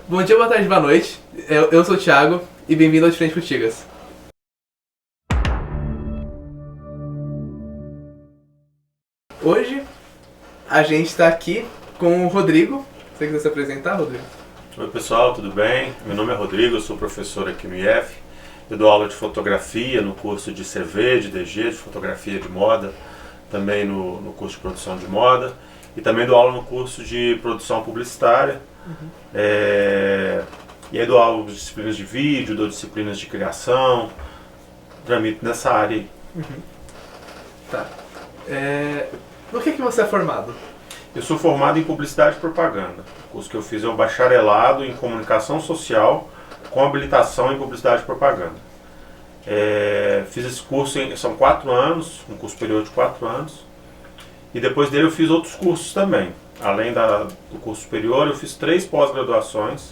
Bom dia, boa tarde, boa noite. Eu sou o Thiago e bem-vindo ao De Frente com Tigas. Hoje a gente está aqui com o Rodrigo. Você quiser se apresentar, Rodrigo? Oi pessoal, tudo bem? Meu nome é Rodrigo, eu sou professor aqui no IF. Eu dou aula de fotografia no curso de CV, de DG, de fotografia de moda, também no curso de produção de moda, e também dou aula no curso de produção publicitária. E aí dou aula de disciplinas de vídeo, dou disciplinas de criação, tramito nessa área aí. Tá. No que você é formado? Eu sou formado em publicidade e propaganda. O curso que eu fiz é o bacharelado em comunicação social com habilitação em publicidade e propaganda. Fiz esse curso, são 4 anos, um curso superior de 4 anos. E depois dele eu fiz outros cursos também. Além do curso superior, eu fiz 3 pós-graduações.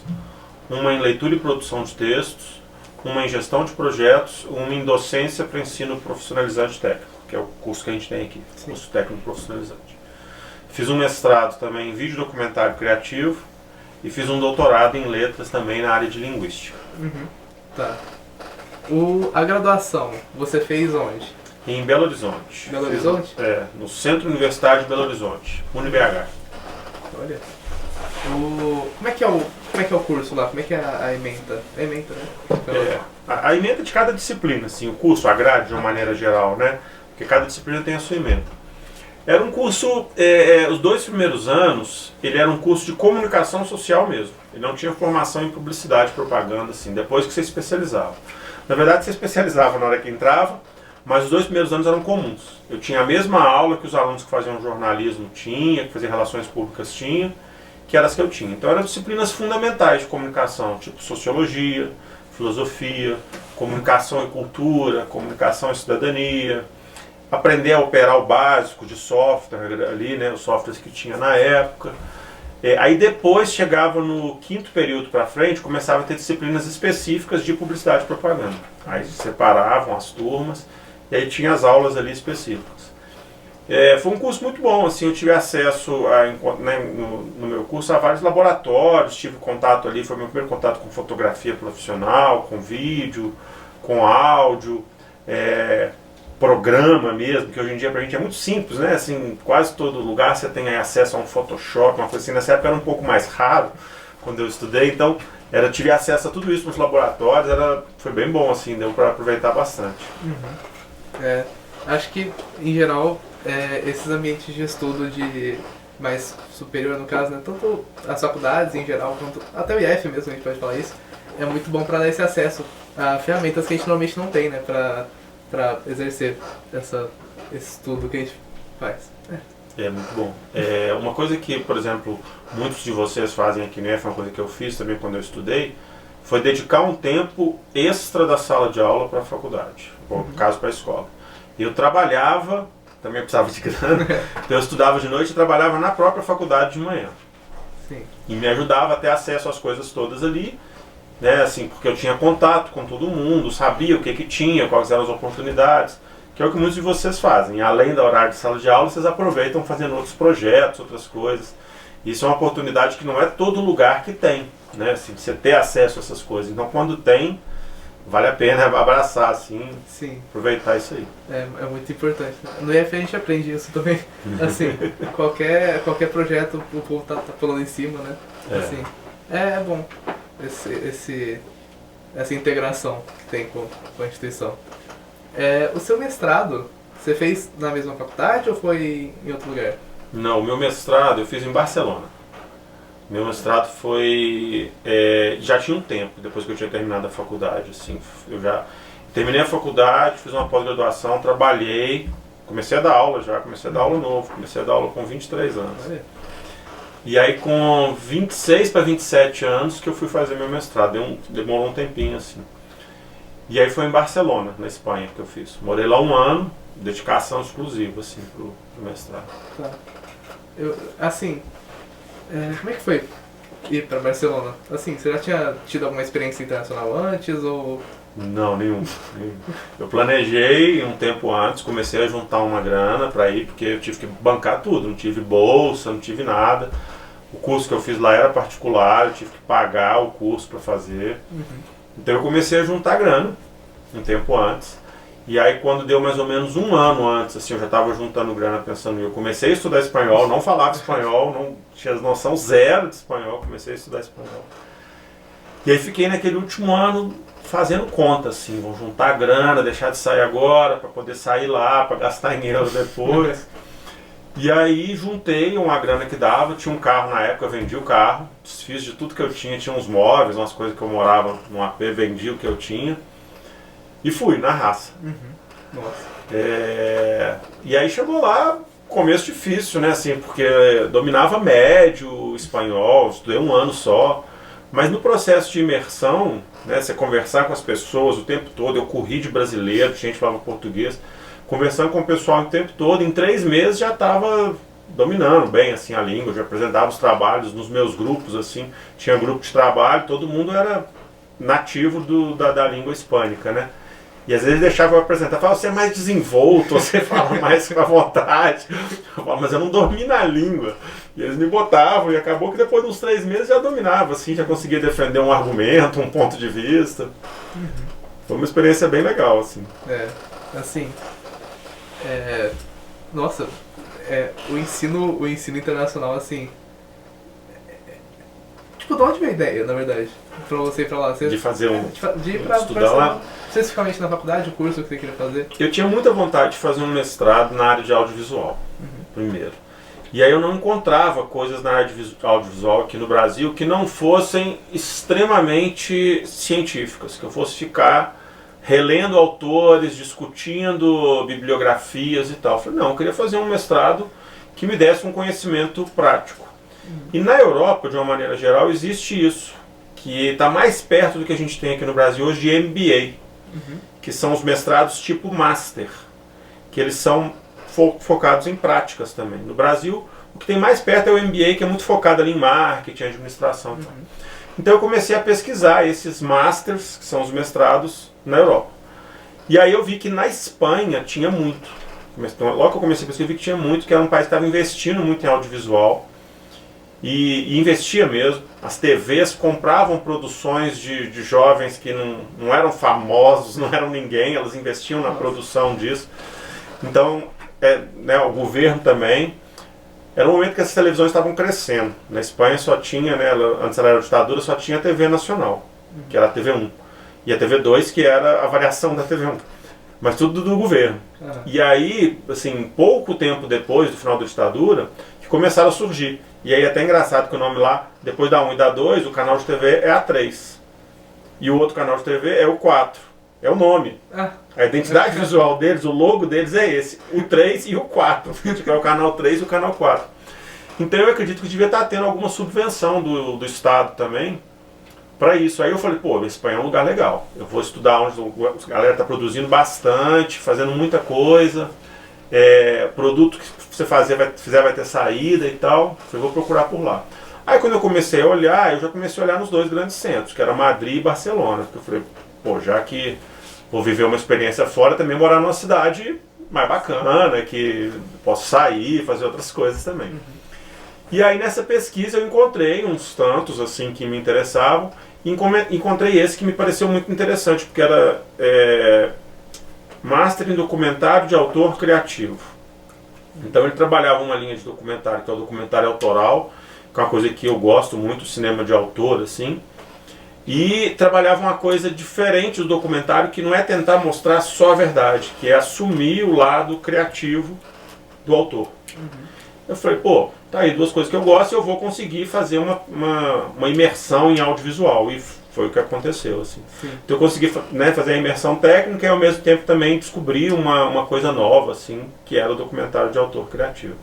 Uma em leitura e produção de textos, uma em gestão de projetos, uma em docência para ensino profissionalizante técnico, que é o curso que a gente tem aqui, curso técnico profissionalizante. Fiz um mestrado também em vídeo documentário criativo e fiz um doutorado em letras também na área de linguística. Tá. A graduação, você fez onde? Em Belo Horizonte. Belo Horizonte? No Centro Universitário de Belo Horizonte, UniBH. Olha. Como é que é o curso lá? Como é que é a ementa? É ementa, né? A ementa de cada disciplina, assim, o curso, a grade de uma maneira geral, né? Porque cada disciplina tem a sua ementa. Era um curso, os 2 primeiros anos, ele era um curso de comunicação social mesmo. Ele não tinha formação em publicidade e propaganda, assim, depois que você especializava. Na verdade, você especializava na hora que entrava, mas os 2 primeiros anos eram comuns. Eu tinha a mesma aula que os alunos que faziam jornalismo tinham, que faziam relações públicas tinham, que eram as que eu tinha. Então eram disciplinas fundamentais de comunicação, tipo sociologia, filosofia, comunicação e cultura, comunicação e cidadania, aprender a operar o básico de software ali, né, os softwares que tinha na época. Aí depois chegava no 5º período para frente, começava a ter disciplinas específicas de publicidade e propaganda. Aí separavam as turmas e aí tinha as aulas ali específicas. Foi um curso muito bom, assim, eu tive acesso no meu curso a vários laboratórios, tive contato ali, foi meu primeiro contato com fotografia profissional, com vídeo, com áudio, programa mesmo, que hoje em dia pra gente é muito simples, né? Assim, quase todo lugar você tem acesso a um Photoshop, uma coisa assim. Nessa época era um pouco mais raro quando eu estudei, então tive acesso a tudo isso nos laboratórios, foi bem bom, assim, deu para aproveitar bastante. Acho que em geral esses ambientes de estudo de mais superior, no caso, né, tanto as faculdades em geral quanto até o IF mesmo, a gente pode falar isso, é muito bom para dar esse acesso a ferramentas que a gente normalmente não tem, né, para exercer esse estudo que a gente faz. É muito bom. Uma coisa que, por exemplo, muitos de vocês fazem aqui no IF, uma coisa que eu fiz também quando eu estudei, foi dedicar um tempo extra da sala de aula para a faculdade, no caso para a escola. Eu trabalhava, também precisava de grana, então eu estudava de noite e trabalhava na própria faculdade de manhã. Sim. E me ajudava a ter acesso às coisas todas ali, né, assim, porque eu tinha contato com todo mundo, sabia o que tinha, quais eram as oportunidades, que é o que muitos de vocês fazem. Além do horário de sala de aula, vocês aproveitam fazendo outros projetos, outras coisas. Isso é uma oportunidade que não é todo lugar que tem, né, assim, você ter acesso a essas coisas. Então, quando tem, vale a pena abraçar, assim, Sim. aproveitar isso aí. É muito importante. No IF a gente aprende isso também. Assim, qualquer projeto o povo tá pulando em cima, né? Assim, é bom essa integração que tem com a instituição. O seu mestrado, você fez na mesma faculdade ou foi em outro lugar? Não, o meu mestrado eu fiz em Barcelona. Meu mestrado foi... já tinha um tempo, depois que eu tinha terminado a faculdade, assim, eu já terminei a faculdade, fiz uma pós-graduação, trabalhei, comecei a dar aula novo, comecei a dar aula com 23 anos. Olha. E aí com 26 para 27 anos que eu fui fazer meu mestrado, demorou um tempinho, assim. E aí foi em Barcelona, na Espanha, que eu fiz. Morei lá 1 ano, dedicação exclusiva, assim, pro mestrado. Tá. Como é que foi ir para Barcelona? Assim, você já tinha tido alguma experiência internacional antes ou... Não, nenhum. Eu planejei um tempo antes, comecei a juntar uma grana para ir, porque eu tive que bancar tudo, não tive bolsa, não tive nada. O curso que eu fiz lá era particular, eu tive que pagar o curso para fazer. Então eu comecei a juntar grana um tempo antes. E aí quando deu mais ou menos um ano antes, assim, eu já estava juntando grana pensando, eu comecei a estudar espanhol, não falava espanhol, não tinha noção zero de espanhol, comecei a estudar espanhol. E aí fiquei naquele último ano fazendo conta, assim, vou juntar grana, deixar de sair agora para poder sair lá, para gastar em euro depois. E aí juntei uma grana que dava, tinha um carro na época, eu vendi o carro, desfiz de tudo que eu tinha uns móveis, umas coisas que eu morava num AP, vendi o que eu tinha e fui na raça. Nossa. E aí chegou lá, começo difícil, né, assim, porque dominava médio, espanhol, estudei um ano só, mas no processo de imersão, né, você conversar com as pessoas o tempo todo, eu corri de brasileiro, gente falava português, conversando com o pessoal o tempo todo, em 3 meses já estava dominando bem assim a língua, já apresentava os trabalhos nos meus grupos, assim, tinha grupo de trabalho, todo mundo era nativo da língua hispânica, né? E às vezes deixava eu apresentar, falava, você é mais desenvolto, você fala mais com a vontade. Eu falava, mas eu não domino a língua. E eles me botavam, e acabou que depois de uns 3 meses já dominava, assim, já conseguia defender um argumento, um ponto de vista. Foi uma experiência bem legal, assim. Assim, nossa, o ensino internacional, assim, tipo, de onde veio a ideia, na verdade, pra você ir pra lá? De fazer de ir pra estudar lá? Especificamente na faculdade, o curso que você queria fazer? Eu tinha muita vontade de fazer um mestrado na área de audiovisual, primeiro. E aí eu não encontrava coisas na área de audiovisual aqui no Brasil que não fossem extremamente científicas, que eu fosse ficar relendo autores, discutindo bibliografias e tal. Eu falei, não, eu queria fazer um mestrado que me desse um conhecimento prático. E na Europa, de uma maneira geral, existe isso, que está mais perto do que a gente tem aqui no Brasil hoje de MBA, que são os mestrados tipo Master, que eles são focados em práticas também. No Brasil, o que tem mais perto é o MBA, que é muito focado ali em marketing, administração. Então eu comecei a pesquisar esses Masters, que são os mestrados, na Europa. E aí eu vi que na Espanha tinha muito. Logo que eu comecei a pesquisar, eu vi que tinha muito, que era um país que estava investindo muito em audiovisual. E investia mesmo. As TVs compravam produções de jovens que não eram famosos, não eram ninguém, elas investiam na produção disso. Então, né, o governo também. Era um momento que as televisões estavam crescendo. Na Espanha só tinha, né, antes ela era ditadura, só tinha a TV nacional, que era a TV1. E a TV2, que era a variação da TV1. Mas tudo do governo. E aí, assim, pouco tempo depois do final da ditadura, que começaram a surgir. E aí é até engraçado que o nome lá, depois da 1 e da 2, o canal de TV é a 3. E o outro canal de TV é o 4. É o nome. A identidade visual deles, o logo deles é esse. O 3 e o 4. Tipo, é o canal 3 e o canal 4. Então eu acredito que devia estar tendo alguma subvenção do Estado também para isso. Aí eu falei, pô, a Espanha é um lugar legal. Eu vou estudar onde a galera está produzindo bastante, fazendo muita coisa. Produto que você fizer vai ter saída e tal. Eu vou procurar por lá. Aí quando eu comecei a olhar, eu já comecei a olhar nos 2 grandes centros, que era Madrid e Barcelona. Porque eu falei, pô, já que vou viver uma experiência fora, também morar numa cidade mais bacana, que posso sair, fazer outras coisas também. E aí nessa pesquisa eu encontrei uns tantos assim que me interessavam, e encontrei esse que me pareceu muito interessante, porque era Master em Documentário de Autor Criativo. Então ele trabalhava uma linha de documentário, que é o documentário autoral, que é uma coisa que eu gosto muito, cinema de autor, assim. E trabalhava uma coisa diferente do documentário, que não é tentar mostrar só a verdade, que é assumir o lado criativo do autor. Eu falei, pô, tá aí 2 coisas que eu gosto e eu vou conseguir fazer uma imersão em audiovisual. E foi o que aconteceu, assim. Então eu consegui, né, fazer a imersão técnica e ao mesmo tempo também descobrir uma coisa nova, assim, que era o documentário de autor criativo.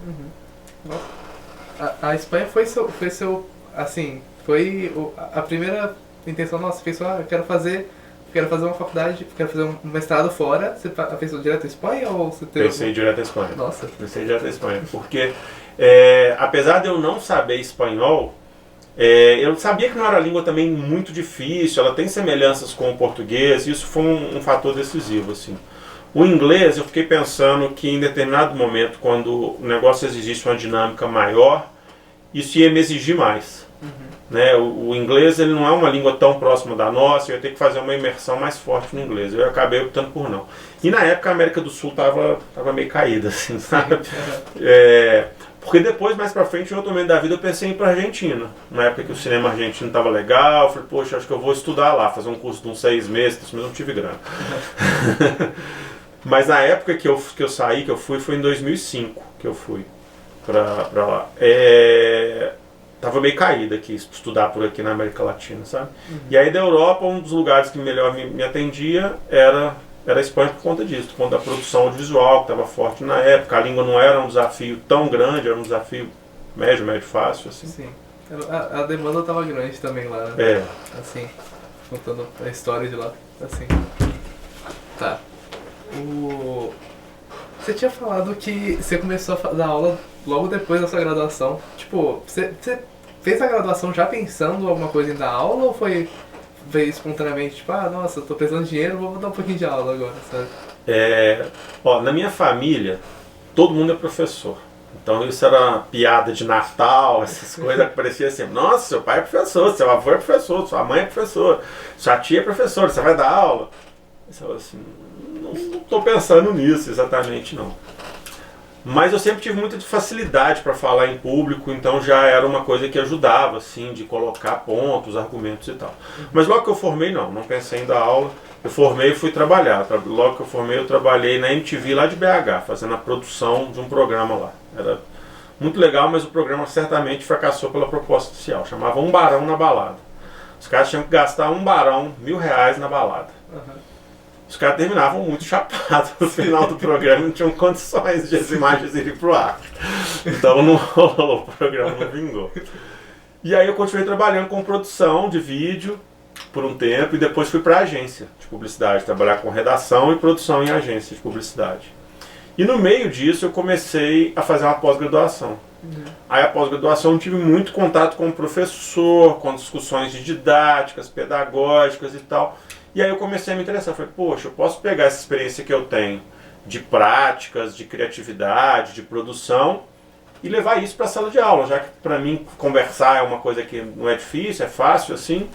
A Espanha foi a primeira intenção nossa. Pensou, eu quero fazer uma faculdade, quero fazer um mestrado fora. Você pensou direto em Espanha ou você teve... Pensei direto em Espanha. Nossa. Pensei direto em Espanha, porque apesar de eu não saber espanhol, eu sabia que não era uma língua também muito difícil, ela tem semelhanças com o português, e isso foi um fator decisivo, assim. O inglês, eu fiquei pensando que em determinado momento, quando o negócio exigisse uma dinâmica maior, isso ia me exigir mais. Né? O inglês ele não é uma língua tão próxima da nossa, eu ia ter que fazer uma imersão mais forte no inglês. Eu acabei optando por não. E na época a América do Sul tava meio caída, assim, sabe? Porque depois, mais pra frente, em outro momento da vida, eu pensei em ir pra Argentina. Na época que o cinema argentino tava legal, eu falei, poxa, acho que eu vou estudar lá, fazer um curso de uns 6 meses, mas não tive grana. Mas na época que eu saí, que eu fui, foi em 2005 que eu fui pra lá. Tava meio caída aqui, estudar por aqui na América Latina, sabe? E aí da Europa, um dos lugares que melhor me atendia era a Espanha por conta disso, por conta da produção audiovisual, que estava forte na época. A língua não era um desafio tão grande, era um desafio médio fácil, assim. Sim. A demanda estava grande também lá, né? Assim, contando a história de lá, assim. Tá. Você tinha falado que você começou a dar aula logo depois da sua graduação. Tipo, você fez a graduação já pensando alguma coisa em dar aula ou veio espontaneamente, tipo, nossa, eu tô precisando de dinheiro, vou dar um pouquinho de aula agora, sabe? Na minha família, todo mundo é professor. Então isso era piada de Natal, essas coisas que parecia assim, nossa, seu pai é professor, seu avô é professor, sua mãe é professora, sua tia é professora, você vai dar aula? Eu falei assim, não estou pensando nisso exatamente não. Mas eu sempre tive muita facilidade para falar em público, então já era uma coisa que ajudava, assim, de colocar pontos, argumentos e tal. Mas logo que eu formei, não pensei em dar aula. Eu formei e fui trabalhar. Logo que eu formei, eu trabalhei na MTV lá de BH, fazendo a produção de um programa lá. Era muito legal, mas o programa certamente fracassou pela proposta inicial. Chamava Um Barão na Balada. Os caras tinham que gastar R$1 barão, R$1.000 na balada. Os caras terminavam muito chapados no final do programa, não tinham condições de as imagens irem pro ar. Então não rolou, o programa não vingou. E aí eu continuei trabalhando com produção de vídeo por um tempo e depois fui para agência de publicidade, trabalhar com redação e produção em agência de publicidade. E no meio disso eu comecei a fazer uma pós-graduação. Aí a pós-graduação eu tive muito contato com o professor, com discussões de didáticas, pedagógicas e tal. E aí eu comecei a me interessar, falei, poxa, eu posso pegar essa experiência que eu tenho de práticas, de criatividade, de produção e levar isso para a sala de aula, já que para mim conversar é uma coisa que não é difícil, é fácil assim.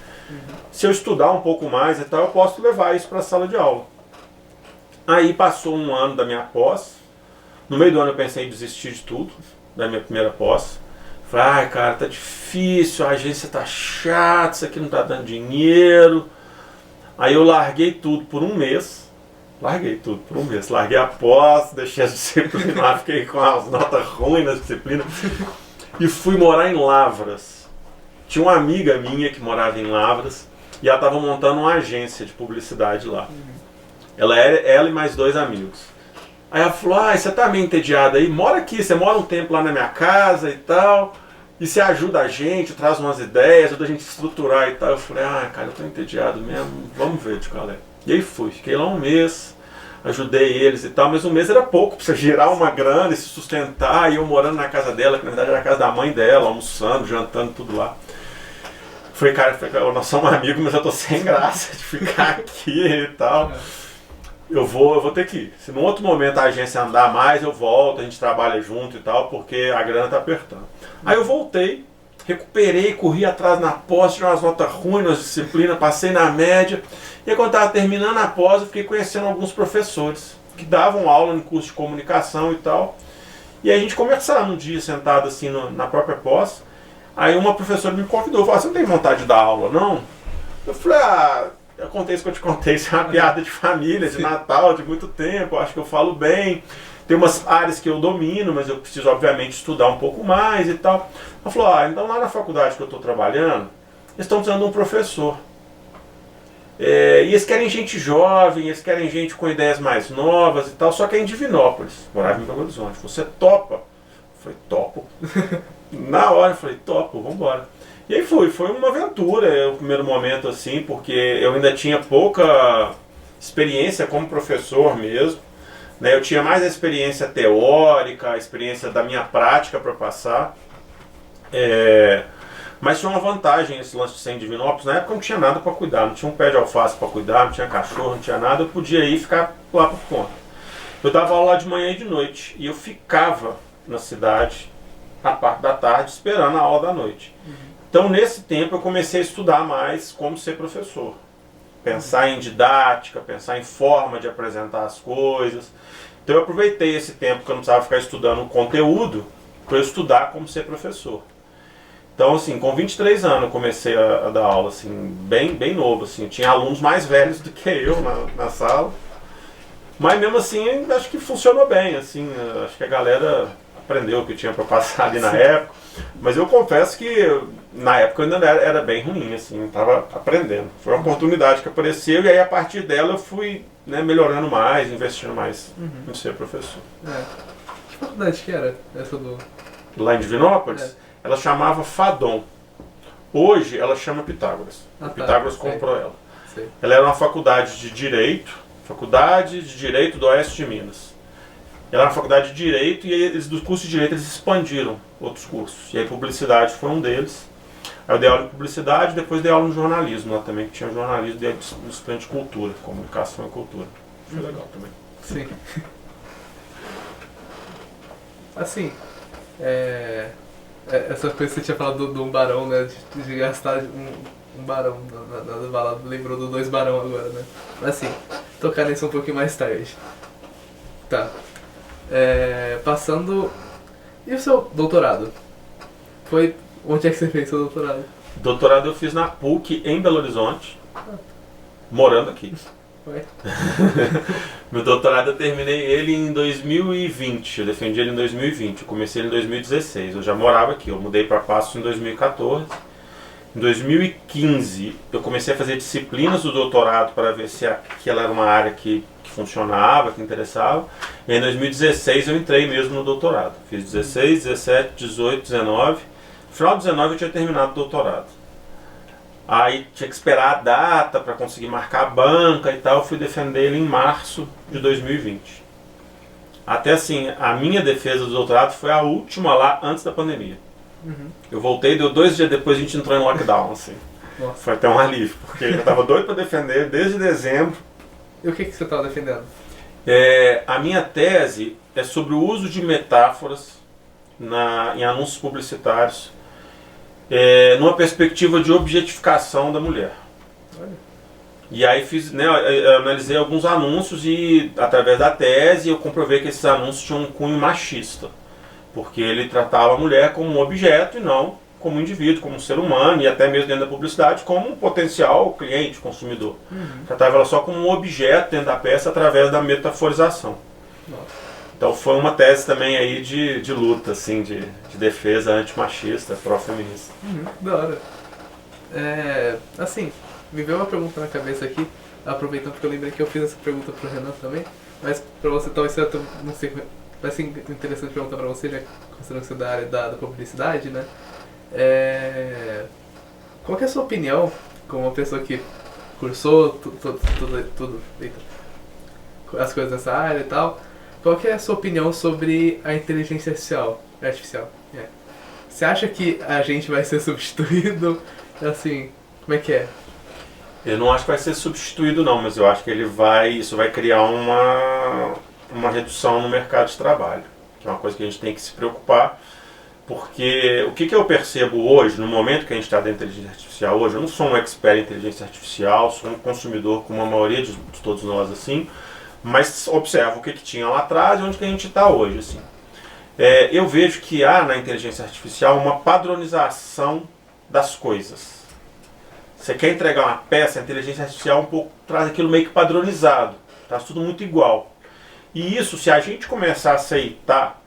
Se eu estudar um pouco mais e tal, eu posso levar isso para a sala de aula. Aí passou um ano da minha pós, no meio do ano eu pensei em desistir de tudo, da minha primeira pós. Falei, cara, tá difícil, a agência tá chata, isso aqui não tá dando dinheiro. Aí eu larguei tudo por um mês. Larguei a pós, deixei a disciplina lá, fiquei com as notas ruins nas disciplinas. E fui morar em Lavras. Tinha uma amiga minha que morava em Lavras e ela estava montando uma agência de publicidade lá. Ela e mais 2 amigos. Aí ela falou, você tá meio entediado aí? Mora aqui, você mora um tempo lá na minha casa e tal. E você ajuda a gente, traz umas ideias, ajuda a gente a estruturar e tal. Eu falei, cara, eu tô entediado mesmo, vamos ver de qual é. E aí fui, fiquei lá um mês, ajudei eles e tal, mas um mês era pouco pra você gerar uma grana e se sustentar. E eu morando na casa dela, que na verdade era a casa da mãe dela, almoçando, jantando, tudo lá. Falei, cara, nós somos amigos, mas eu tô sem graça de ficar aqui e tal. Eu vou ter que ir. Se num outro momento a agência andar mais, eu volto, a gente trabalha junto e tal, porque a grana tá apertando. Aí eu voltei, recuperei, corri atrás na pós, tirei umas notas ruins nas disciplinas, passei na média. E aí quando estava terminando a pós, eu fiquei conhecendo alguns professores que davam aula no curso de comunicação e tal. E aí a gente conversava um dia, sentado assim na própria pós. Aí uma professora me convidou, falou, você não tem vontade de dar aula, não? Eu falei, eu contei isso que eu te contei, isso é uma piada de família, de Natal, de muito tempo, eu acho que eu falo bem. Tem umas áreas que eu domino, mas eu preciso, obviamente, estudar um pouco mais e tal. Ela falou, então lá na faculdade que eu estou trabalhando, eles estão precisando de um professor. E eles querem gente jovem, eles querem gente com ideias mais novas e tal, só que é em Divinópolis, morava em Belo Horizonte. Você topa? Eu falei, topo. Na hora eu falei, topo, vamos embora. E aí foi uma aventura, o primeiro momento assim, porque eu ainda tinha pouca experiência como professor mesmo, né? Eu tinha mais a experiência teórica, a experiência da minha prática para passar, mas tinha uma vantagem esse lance de ser em Divinópolis, na época não tinha nada para cuidar, não tinha um pé de alface para cuidar, não tinha cachorro, não tinha nada, eu podia ir e ficar lá por conta. Eu dava aula lá de manhã e de noite, e eu ficava na cidade a parte da tarde esperando a aula da noite. Então, nesse tempo, eu comecei a estudar mais como ser professor. Pensar em didática, pensar em forma de apresentar as coisas. Então, eu aproveitei esse tempo que eu não precisava ficar estudando um conteúdo para eu estudar como ser professor. Então, assim, com 23 anos eu comecei a dar aula, assim, bem novo, assim. Eu tinha alunos mais velhos do que eu na sala. Mas mesmo assim, acho que funcionou bem, assim. Acho que a galera aprendeu o que tinha para passar ali na época. Mas eu confesso que na época eu ainda era bem ruim, assim, estava aprendendo. Foi uma oportunidade que apareceu e aí a partir dela eu fui, né, melhorando mais, investindo mais em ser professor. Que faculdade que era essa do... Lá em Divinópolis, ela chamava Fadom. Hoje ela chama Pitágoras. Pitágoras comprou ela. Sei. Ela era uma faculdade de Direito, do Oeste de Minas. Ela era uma faculdade de Direito e eles, do curso de Direito eles expandiram outros cursos. E aí Publicidade foi um deles. Aí eu dei aula em Publicidade, depois dei aula no jornalismo lá também, que tinha jornalismo e disciplina de Cultura, Comunicação e Cultura. Foi legal também. Sim. Assim, essa coisa que você tinha falado de um barão, né? De gastar um barão na balada, lembrou do 2 barão agora, né? Mas assim, tocar nisso um pouquinho mais tarde. Tá. Passando. E o seu doutorado? Onde é que você fez seu doutorado? Doutorado eu fiz na PUC em Belo Horizonte, morando aqui. Foi? Meu doutorado eu terminei ele em 2020, eu defendi ele em 2020, eu comecei ele em 2016, eu já morava aqui, eu mudei para Passos em 2014. Em 2015 eu comecei a fazer disciplinas do doutorado para ver se aquela era uma área que funcionava, que interessava. E em 2016 eu entrei mesmo no doutorado, fiz 16, 17, 18, 19, no final de 19 eu tinha terminado o doutorado. Aí tinha que esperar a data para conseguir marcar a banca e tal. Eu fui defender ele em março de 2020. Até assim, a minha defesa do doutorado foi a última lá antes da pandemia. Eu voltei, deu 2 dias depois a gente entrou em lockdown, assim. Nossa. Foi até um alívio, porque eu estava doido para defender desde dezembro. E o que você estava defendendo? A minha tese é sobre o uso de metáforas em anúncios publicitários. Numa perspectiva de objetificação da mulher. Olha. E aí eu analisei alguns anúncios e através da tese eu comprovei que esses anúncios tinham um cunho machista, porque ele tratava a mulher como um objeto e não como um indivíduo, como um ser humano, e até mesmo dentro da publicidade como um potencial cliente, consumidor. Tratava ela só como um objeto dentro da peça através da metaforização. Nossa. Então foi uma tese também aí de luta, assim, de defesa antimachista, pró-feminista. Da hora. Assim, me veio uma pergunta na cabeça aqui, aproveitando porque eu lembrei que eu fiz essa pergunta pro Renan também, mas pra você talvez seja, não sei, vai ser interessante perguntar pra você, já considerando que você é da área da publicidade, né? Qual que é a sua opinião, como uma pessoa que cursou tudo as coisas nessa área e tal, qual que é a sua opinião sobre a inteligência artificial? Você acha que a gente vai ser substituído? Assim, como é que é? Eu não acho que vai ser substituído não, mas eu acho que isso vai criar uma redução no mercado de trabalho, que é uma coisa que a gente tem que se preocupar, porque o que eu percebo hoje, no momento que a gente está dentro da inteligência artificial hoje, eu não sou um expert em inteligência artificial, sou um consumidor como a maioria de todos nós, assim, mas observo o que tinha lá atrás e onde que a gente está hoje, assim. Eu vejo que há na inteligência artificial uma padronização das coisas. Você quer entregar uma peça, a inteligência artificial um pouco traz aquilo meio que padronizado, traz tudo muito igual. E isso, se a gente começar a aceitar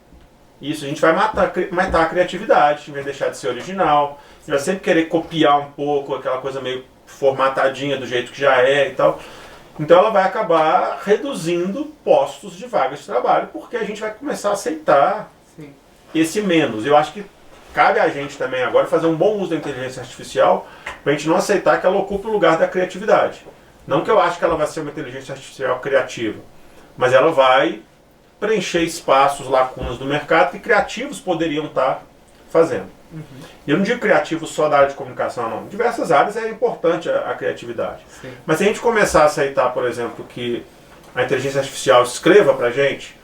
isso, a gente vai matar a criatividade, a gente vai deixar de ser original, a gente vai sempre querer copiar um pouco aquela coisa meio formatadinha do jeito que já é e tal. Então ela vai acabar reduzindo postos de vagas de trabalho, porque a gente vai começar a aceitar esse menos. Eu acho que cabe a gente também agora fazer um bom uso da inteligência artificial para a gente não aceitar que ela ocupe o lugar da criatividade. Não que eu acho que ela vai ser uma inteligência artificial criativa, mas ela vai preencher espaços, lacunas do mercado que criativos poderiam estar fazendo. E eu não digo criativo só da área de comunicação, não. Em diversas áreas é importante a criatividade. Sim. Mas se a gente começar a aceitar, por exemplo, que a inteligência artificial escreva pra gente,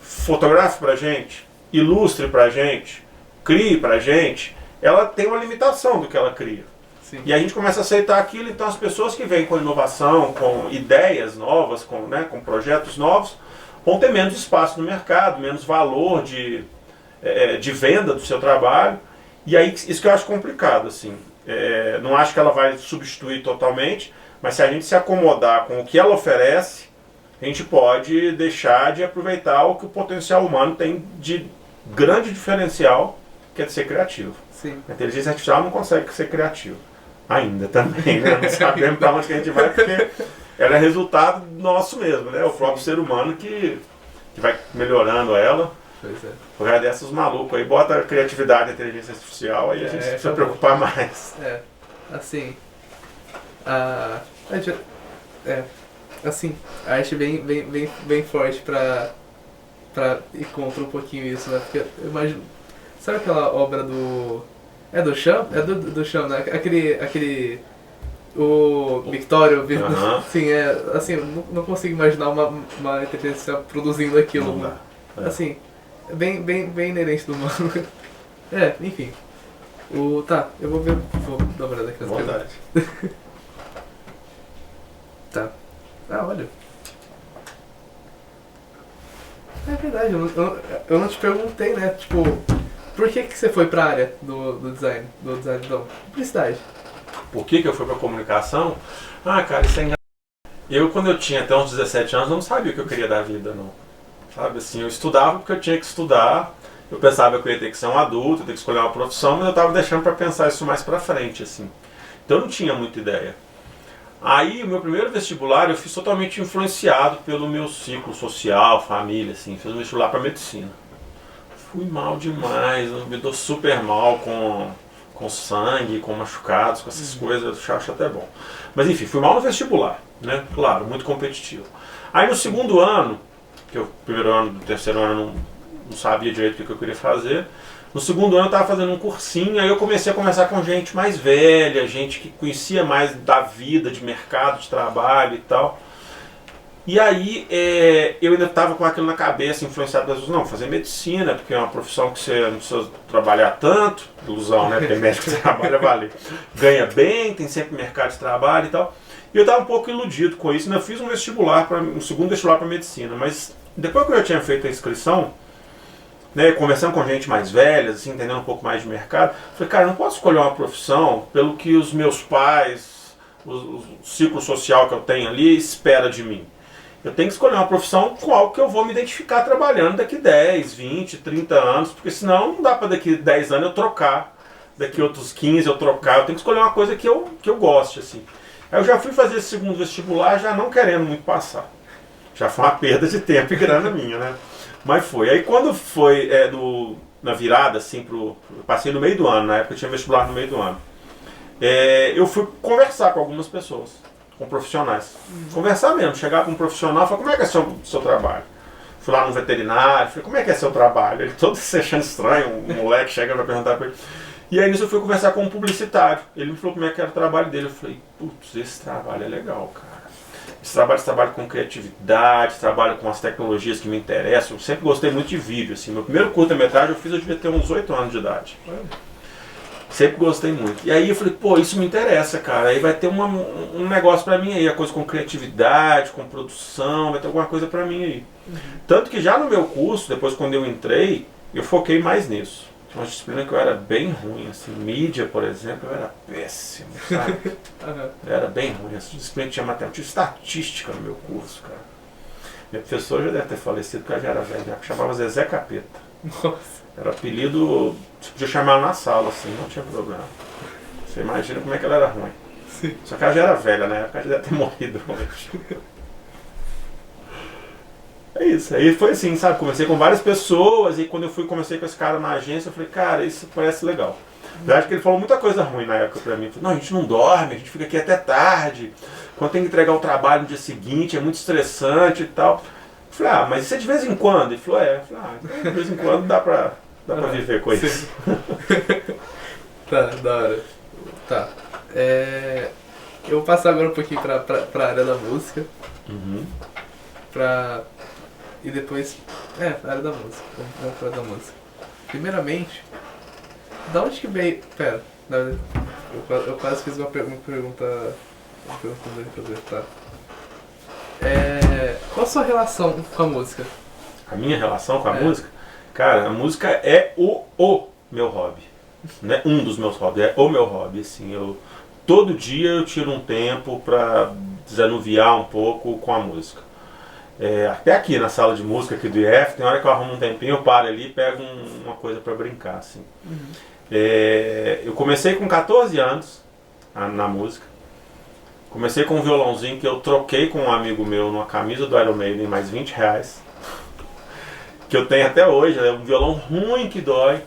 fotografe pra gente, ilustre pra gente, crie pra gente, ela tem uma limitação do que ela cria. Sim. E a gente começa a aceitar aquilo, então as pessoas que vêm com inovação, com ideias novas, com projetos novos, vão ter menos espaço no mercado, menos valor de venda do seu trabalho. E aí isso que eu acho complicado, assim. Não acho que ela vai substituir totalmente, mas se a gente se acomodar com o que ela oferece, a gente pode deixar de aproveitar o que o potencial humano tem de grande diferencial, que é de ser criativo. Sim. A inteligência artificial não consegue ser criativa. Ainda também, né? Não sabemos para onde que a gente vai, porque ela é resultado nosso mesmo, né? O próprio ser humano que vai melhorando ela. Pois é. Por causa dessas malucos aí, bota a criatividade e a inteligência artificial, aí a gente precisa se preocupar mais. Assim, assim, a arte bem forte pra ir contra um pouquinho isso, né? Porque eu imagino, sabe aquela obra do... É do Cham? É do Cham, né? Aquele o Victório, sim, assim, eu não consigo imaginar uma inteligência produzindo aquilo. Não dá. Assim, bem inerente do humano. Enfim. Tá, eu vou dar uma olhada aqui nas Vontade. Tá. Olha. É verdade, eu não te perguntei, né? Tipo, por que você foi pra área do design? Do design, não, publicidade. Por que eu fui pra comunicação? Cara, isso é engraçado. Quando eu tinha até uns 17 anos, eu não sabia o que eu queria da vida, não. Sabe, assim, eu estudava porque eu tinha que estudar. Eu pensava que eu ia ter que ser um adulto, eu ter que escolher uma profissão, mas eu estava deixando para pensar isso mais para frente, assim. Então eu não tinha muita ideia. Aí, o meu primeiro vestibular, eu fiz totalmente influenciado pelo meu ciclo social, família, assim. Fiz um vestibular para medicina. Fui mal demais, eu me dou super mal com sangue, com machucados, com essas coisas, eu acho até bom. Mas enfim, fui mal no vestibular, né? Claro, muito competitivo. Aí no segundo ano, que o primeiro ano, do terceiro ano não sabia direito o que eu queria fazer. No segundo ano eu estava fazendo um cursinho, aí eu comecei a conversar com gente mais velha, gente que conhecia mais da vida, de mercado, de trabalho e tal. E aí eu ainda estava com aquilo na cabeça, influenciado das pessoas, não, fazer medicina, porque é uma profissão que você não precisa trabalhar tanto, ilusão, né, porque médico trabalha, vale, ganha bem, tem sempre mercado de trabalho e tal. E eu estava um pouco iludido com isso, ainda fiz um segundo vestibular para medicina, mas depois que eu já tinha feito a inscrição, né, conversando com gente mais velha, assim, entendendo um pouco mais de mercado, falei, cara, eu não posso escolher uma profissão pelo que os meus pais, o ciclo social que eu tenho ali, espera de mim. Eu tenho que escolher uma profissão com algo que eu vou me identificar trabalhando daqui 10, 20, 30 anos, porque senão não dá para daqui 10 anos eu trocar, daqui outros 15 eu trocar, eu tenho que escolher uma coisa que eu goste, assim. Aí eu já fui fazer esse segundo vestibular já não querendo muito passar. Já foi uma perda de tempo e grana minha, né? Mas foi. Aí quando foi na virada, assim, eu passei no meio do ano, na época eu tinha vestibular no meio do ano, eu fui conversar com algumas pessoas, com profissionais. Conversar mesmo, chegar com um profissional e falar, como é que é seu trabalho? Fui lá no veterinário, falei, como é que é seu trabalho? Ele todo se achando estranho, um moleque chega pra perguntar pra ele. E aí nisso eu fui conversar com um publicitário. Ele me falou como é que era o trabalho dele. Eu falei, putz, esse trabalho é legal, cara. Esse trabalho com criatividade, trabalho com as tecnologias que me interessam. Eu sempre gostei muito de vídeo, assim. Meu primeiro curta-metragem eu devia ter uns 8 anos de idade. Sempre gostei muito. E aí eu falei, pô, isso me interessa, cara. Aí vai ter um negócio pra mim aí, a coisa com criatividade, com produção, vai ter alguma coisa pra mim aí. Tanto que já no meu curso, depois quando eu entrei, eu foquei mais nisso. Tinha uma disciplina que eu era bem ruim, assim, mídia, por exemplo, eu era péssimo, sabe? Eu era bem ruim. Essa disciplina tinha matemática, tinha estatística no meu curso, cara. Meu professor já deve ter falecido, porque eu já era velho, né? Chamava Zezé Capeta. Nossa. Era apelido, você podia chamar na sala, assim, não tinha problema. Você imagina como é que ela era ruim. Sim. Só que ela já era velha, na época ela já deve ter morrido. É isso, aí foi assim, sabe, comecei com várias pessoas e quando eu comecei com esse cara na agência, eu falei, cara, isso parece legal. Eu acho que ele falou muita coisa ruim na época pra mim. Ele falou, não, a gente não dorme, a gente fica aqui até tarde, quando tem que entregar o trabalho no dia seguinte, é muito estressante e tal. Eu falei, mas isso é de vez em quando? Ele falou, eu falei, então de vez em quando dá pra viver com isso. Tá, da hora. Tá. Eu vou passar agora um pouquinho pra área da música. E depois. A área da música. Vamos pra área da música. Primeiramente, Da onde que veio... Pera, na verdade, eu quase fiz uma pergunta... Uma pergunta que eu devia fazer, tá? Qual a sua relação com a música? A minha relação com a música? Cara, a música é o meu hobby. Não é um dos meus hobbies, é o meu hobby. Assim, todo dia eu tiro um tempo pra desanuviar um pouco com a música. Até aqui na sala de música aqui do IF, tem hora que eu arrumo um tempinho, eu paro ali e pego uma coisa pra brincar. Assim. Eu comecei com 14 anos na música. Comecei com um violãozinho que eu troquei com um amigo meu numa camisa do Iron Maiden, mais R$20. Que eu tenho até hoje, é um violão ruim que dói.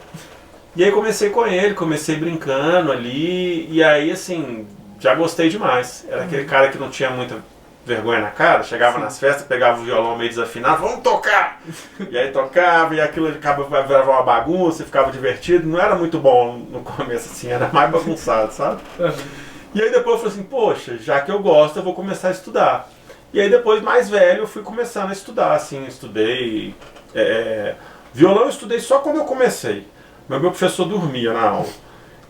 E aí comecei com ele, comecei brincando ali, e aí assim, já gostei demais. Era aquele cara que não tinha muita vergonha na cara, chegava nas festas, pegava o violão meio desafinado, vamos tocar! E aí tocava, e aquilo acabava virava uma bagunça, ficava divertido. Não era muito bom no começo assim, era mais bagunçado, sabe? E aí depois eu falei assim, poxa, já que eu gosto, eu vou começar a estudar. E aí depois, mais velho, eu fui começando a estudar, assim, estudei... violão eu estudei só quando eu comecei. Mas meu professor dormia na aula.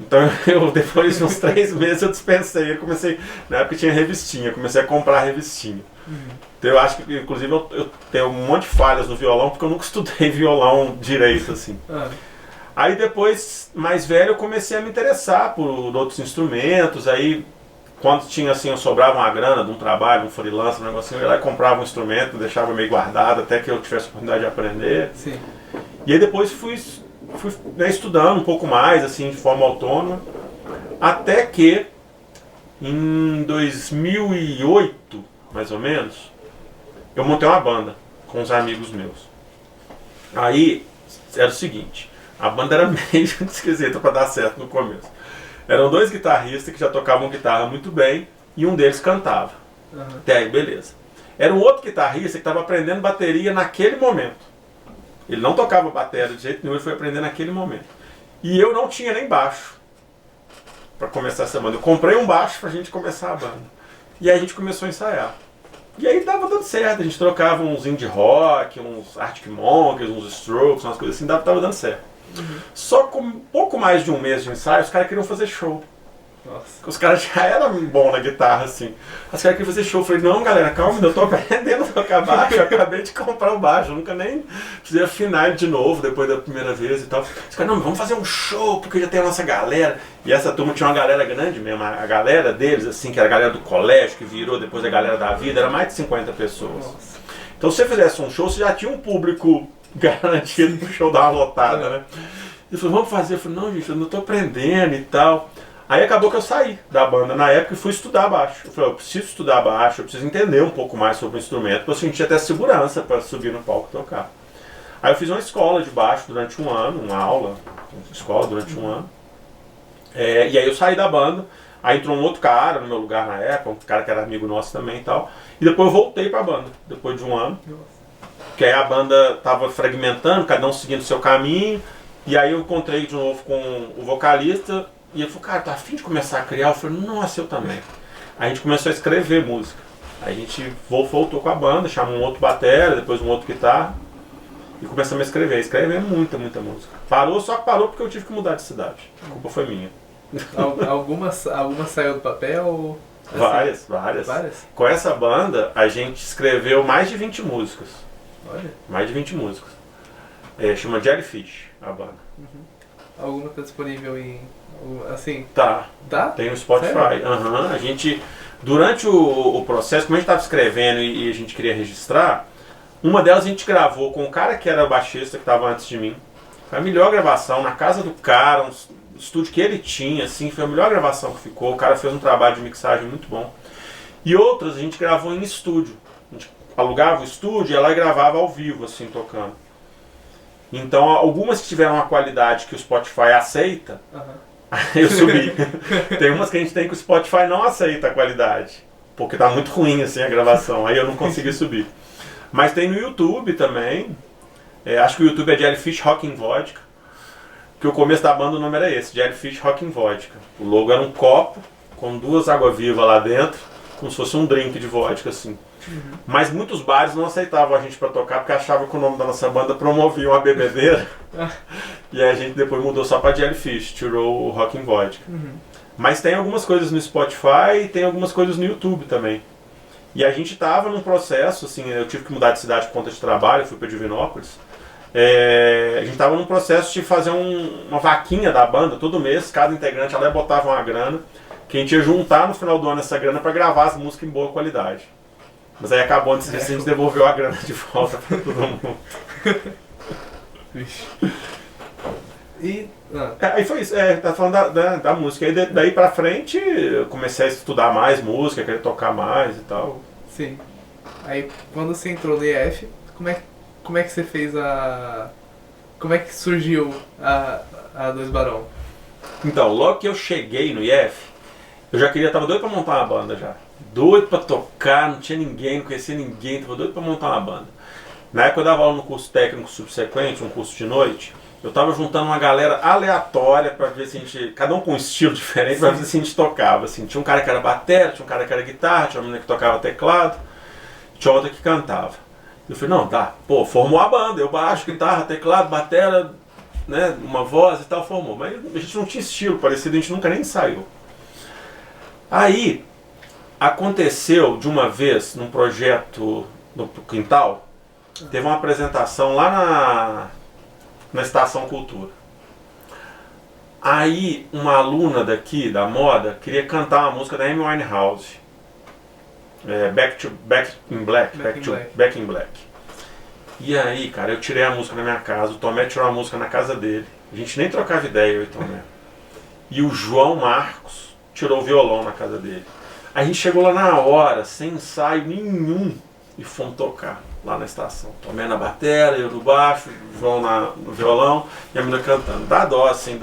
Então eu, depois de uns 3 meses, eu dispensei. Eu comecei, na época tinha revistinha, comecei a comprar revistinha. Então eu acho que, inclusive, eu tenho um monte de falhas no violão, porque eu nunca estudei violão direito, assim. Aí depois, mais velho, eu comecei a me interessar por outros instrumentos. Aí, quando tinha assim, eu sobrava uma grana de um trabalho, um freelance, um negocinho, eu ia lá e comprava um instrumento, deixava meio guardado até que eu tivesse a oportunidade de aprender. Sim. E aí depois fui estudando um pouco mais, assim, de forma autônoma, até que em 2008, mais ou menos, eu montei uma banda com uns amigos meus. Aí, era o seguinte, a banda era meio esquisita para dar certo no começo. Eram 2 guitarristas que já tocavam guitarra muito bem e um deles cantava. Até aí, beleza. Era um outro guitarrista que estava aprendendo bateria naquele momento. Ele não tocava bateria de jeito nenhum, ele foi aprender naquele momento. E eu não tinha nem baixo para começar essa banda. Eu comprei um baixo para a gente começar a banda. E aí a gente começou a ensaiar. E aí dava dando certo. A gente trocava uns indie rock, uns Arctic Monkeys, uns Strokes, umas coisas assim, tava dando certo. Só com um pouco mais de um mês de ensaio, os caras queriam fazer show. Nossa. Os caras já eram bons na guitarra, assim. Os caras queriam fazer show. Eu falei, não, galera, calma, eu tô aprendendo a tocar baixo. Eu acabei de comprar o baixo. Eu nunca nem precisei afinar ele de novo depois da primeira vez e tal. Os caras, não, vamos fazer um show, porque já tem a nossa galera. E essa turma tinha uma galera grande mesmo. A galera deles, assim, que era a galera do colégio, que virou depois a galera da vida, era mais de 50 pessoas. Nossa. Então, se você fizesse um show, você já tinha um público garantido pro show dar uma lotada, né? Ele falou, vamos fazer. Eu falei, não, gente, eu não tô aprendendo e tal. Aí acabou que eu saí da banda na época e fui estudar baixo. Eu falei, eu preciso estudar baixo, eu preciso entender um pouco mais sobre o instrumento, para eu sentir até segurança para subir no palco e tocar. Aí eu fiz uma escola de baixo durante um ano, uma aula, escola durante um ano. E aí eu saí da banda, aí entrou um outro cara no meu lugar na época, um cara que era amigo nosso também e tal. E depois eu voltei para a banda, depois de um ano. Porque aí a banda estava fragmentando, cada um seguindo o seu caminho. E aí eu encontrei de novo com o vocalista. E ele falou, cara, tá afim de começar a criar? Eu falei, nossa, eu também. Aí a gente começou a escrever música. Aí a gente voltou com a banda, chamou um outro batera, depois um outro guitarra. E começamos a escrever. Escrevendo muita música. Só que parou porque eu tive que mudar de cidade. A culpa foi minha. Alguma saiu do papel? Assim, várias. Com essa banda, a gente escreveu mais de 20 músicas. Olha. Mais de 20 músicas. Chama Jellyfish, a banda. Alguma tá disponível em... Assim? Tá. Tem no Spotify. A gente, durante o processo, como a gente estava escrevendo e a gente queria registrar, uma delas a gente gravou com o cara que era o baixista, que estava antes de mim. Foi a melhor gravação, na casa do cara, um estúdio que ele tinha, assim, foi a melhor gravação que ficou. O cara fez um trabalho de mixagem muito bom. E outras a gente gravou em estúdio. A gente alugava o estúdio e ia lá e gravava ao vivo, assim, tocando. Então, algumas que tiveram uma qualidade que o Spotify aceita, eu subi. Tem umas que a gente tem que o Spotify não aceita a qualidade, porque tá muito ruim assim a gravação, aí eu não consegui subir. Mas tem no YouTube também, acho que o YouTube é Jellyfish Rockin' Vodka, que o começo da banda o nome era esse, Jellyfish Rockin' Vodka. O logo era um copo com 2 água-viva lá dentro como se fosse um drink de vodka, assim. Mas muitos bares não aceitavam a gente para tocar porque achavam que o nome da nossa banda promovia uma bebedeira. E aí a gente depois mudou só para Jellyfish, tirou o Rockin' Vodka. Mas tem algumas coisas no Spotify e tem algumas coisas no YouTube também. E a gente tava num processo, assim, eu tive que mudar de cidade por conta de trabalho, fui para Divinópolis. A gente tava num processo de fazer uma vaquinha da banda todo mês, cada integrante ela botava uma grana, que a gente ia juntar no final do ano essa grana para gravar as músicas em boa qualidade. Mas aí acabou antes disso, a gente devolveu a grana de volta para todo mundo. Aí foi isso, tá falando da música. Aí daí pra frente eu comecei a estudar mais música, querer tocar mais e tal. Sim. Aí quando você entrou no IF, como é que você fez como é que surgiu a Dois Barão? Então, logo que eu cheguei no IF, eu já tava doido pra montar uma banda já. Doido pra tocar, não tinha ninguém, não conhecia ninguém, tava doido pra montar uma banda. Na época eu dava aula no curso técnico subsequente, um curso de noite. Eu tava juntando uma galera aleatória pra ver se a gente, cada um com um estilo diferente, pra ver se a gente tocava. Assim. Tinha um cara que era batera, tinha um cara que era guitarra, tinha uma menina que tocava teclado, tinha outra que cantava. Eu falei, não, tá, formou a banda, eu baixo, guitarra, teclado, batera, né, uma voz e tal, formou. Mas a gente não tinha estilo parecido, a gente nunca nem ensaiou. Aí, aconteceu de uma vez, num projeto no Quintal, teve uma apresentação lá na Estação Cultura. Aí, uma aluna daqui, da moda, queria cantar uma música da Amy Winehouse. Back in Black. E aí, cara, eu tirei a música na minha casa, o Tomé tirou a música na casa dele. A gente nem trocava ideia, eu e o Tomé. E o João Marcos tirou o violão na casa dele. A gente chegou lá na hora, sem ensaio nenhum, e fomos tocar lá na estação. Tomé na batera, eu no baixo, o João no violão e a menina cantando. Dá dó, assim,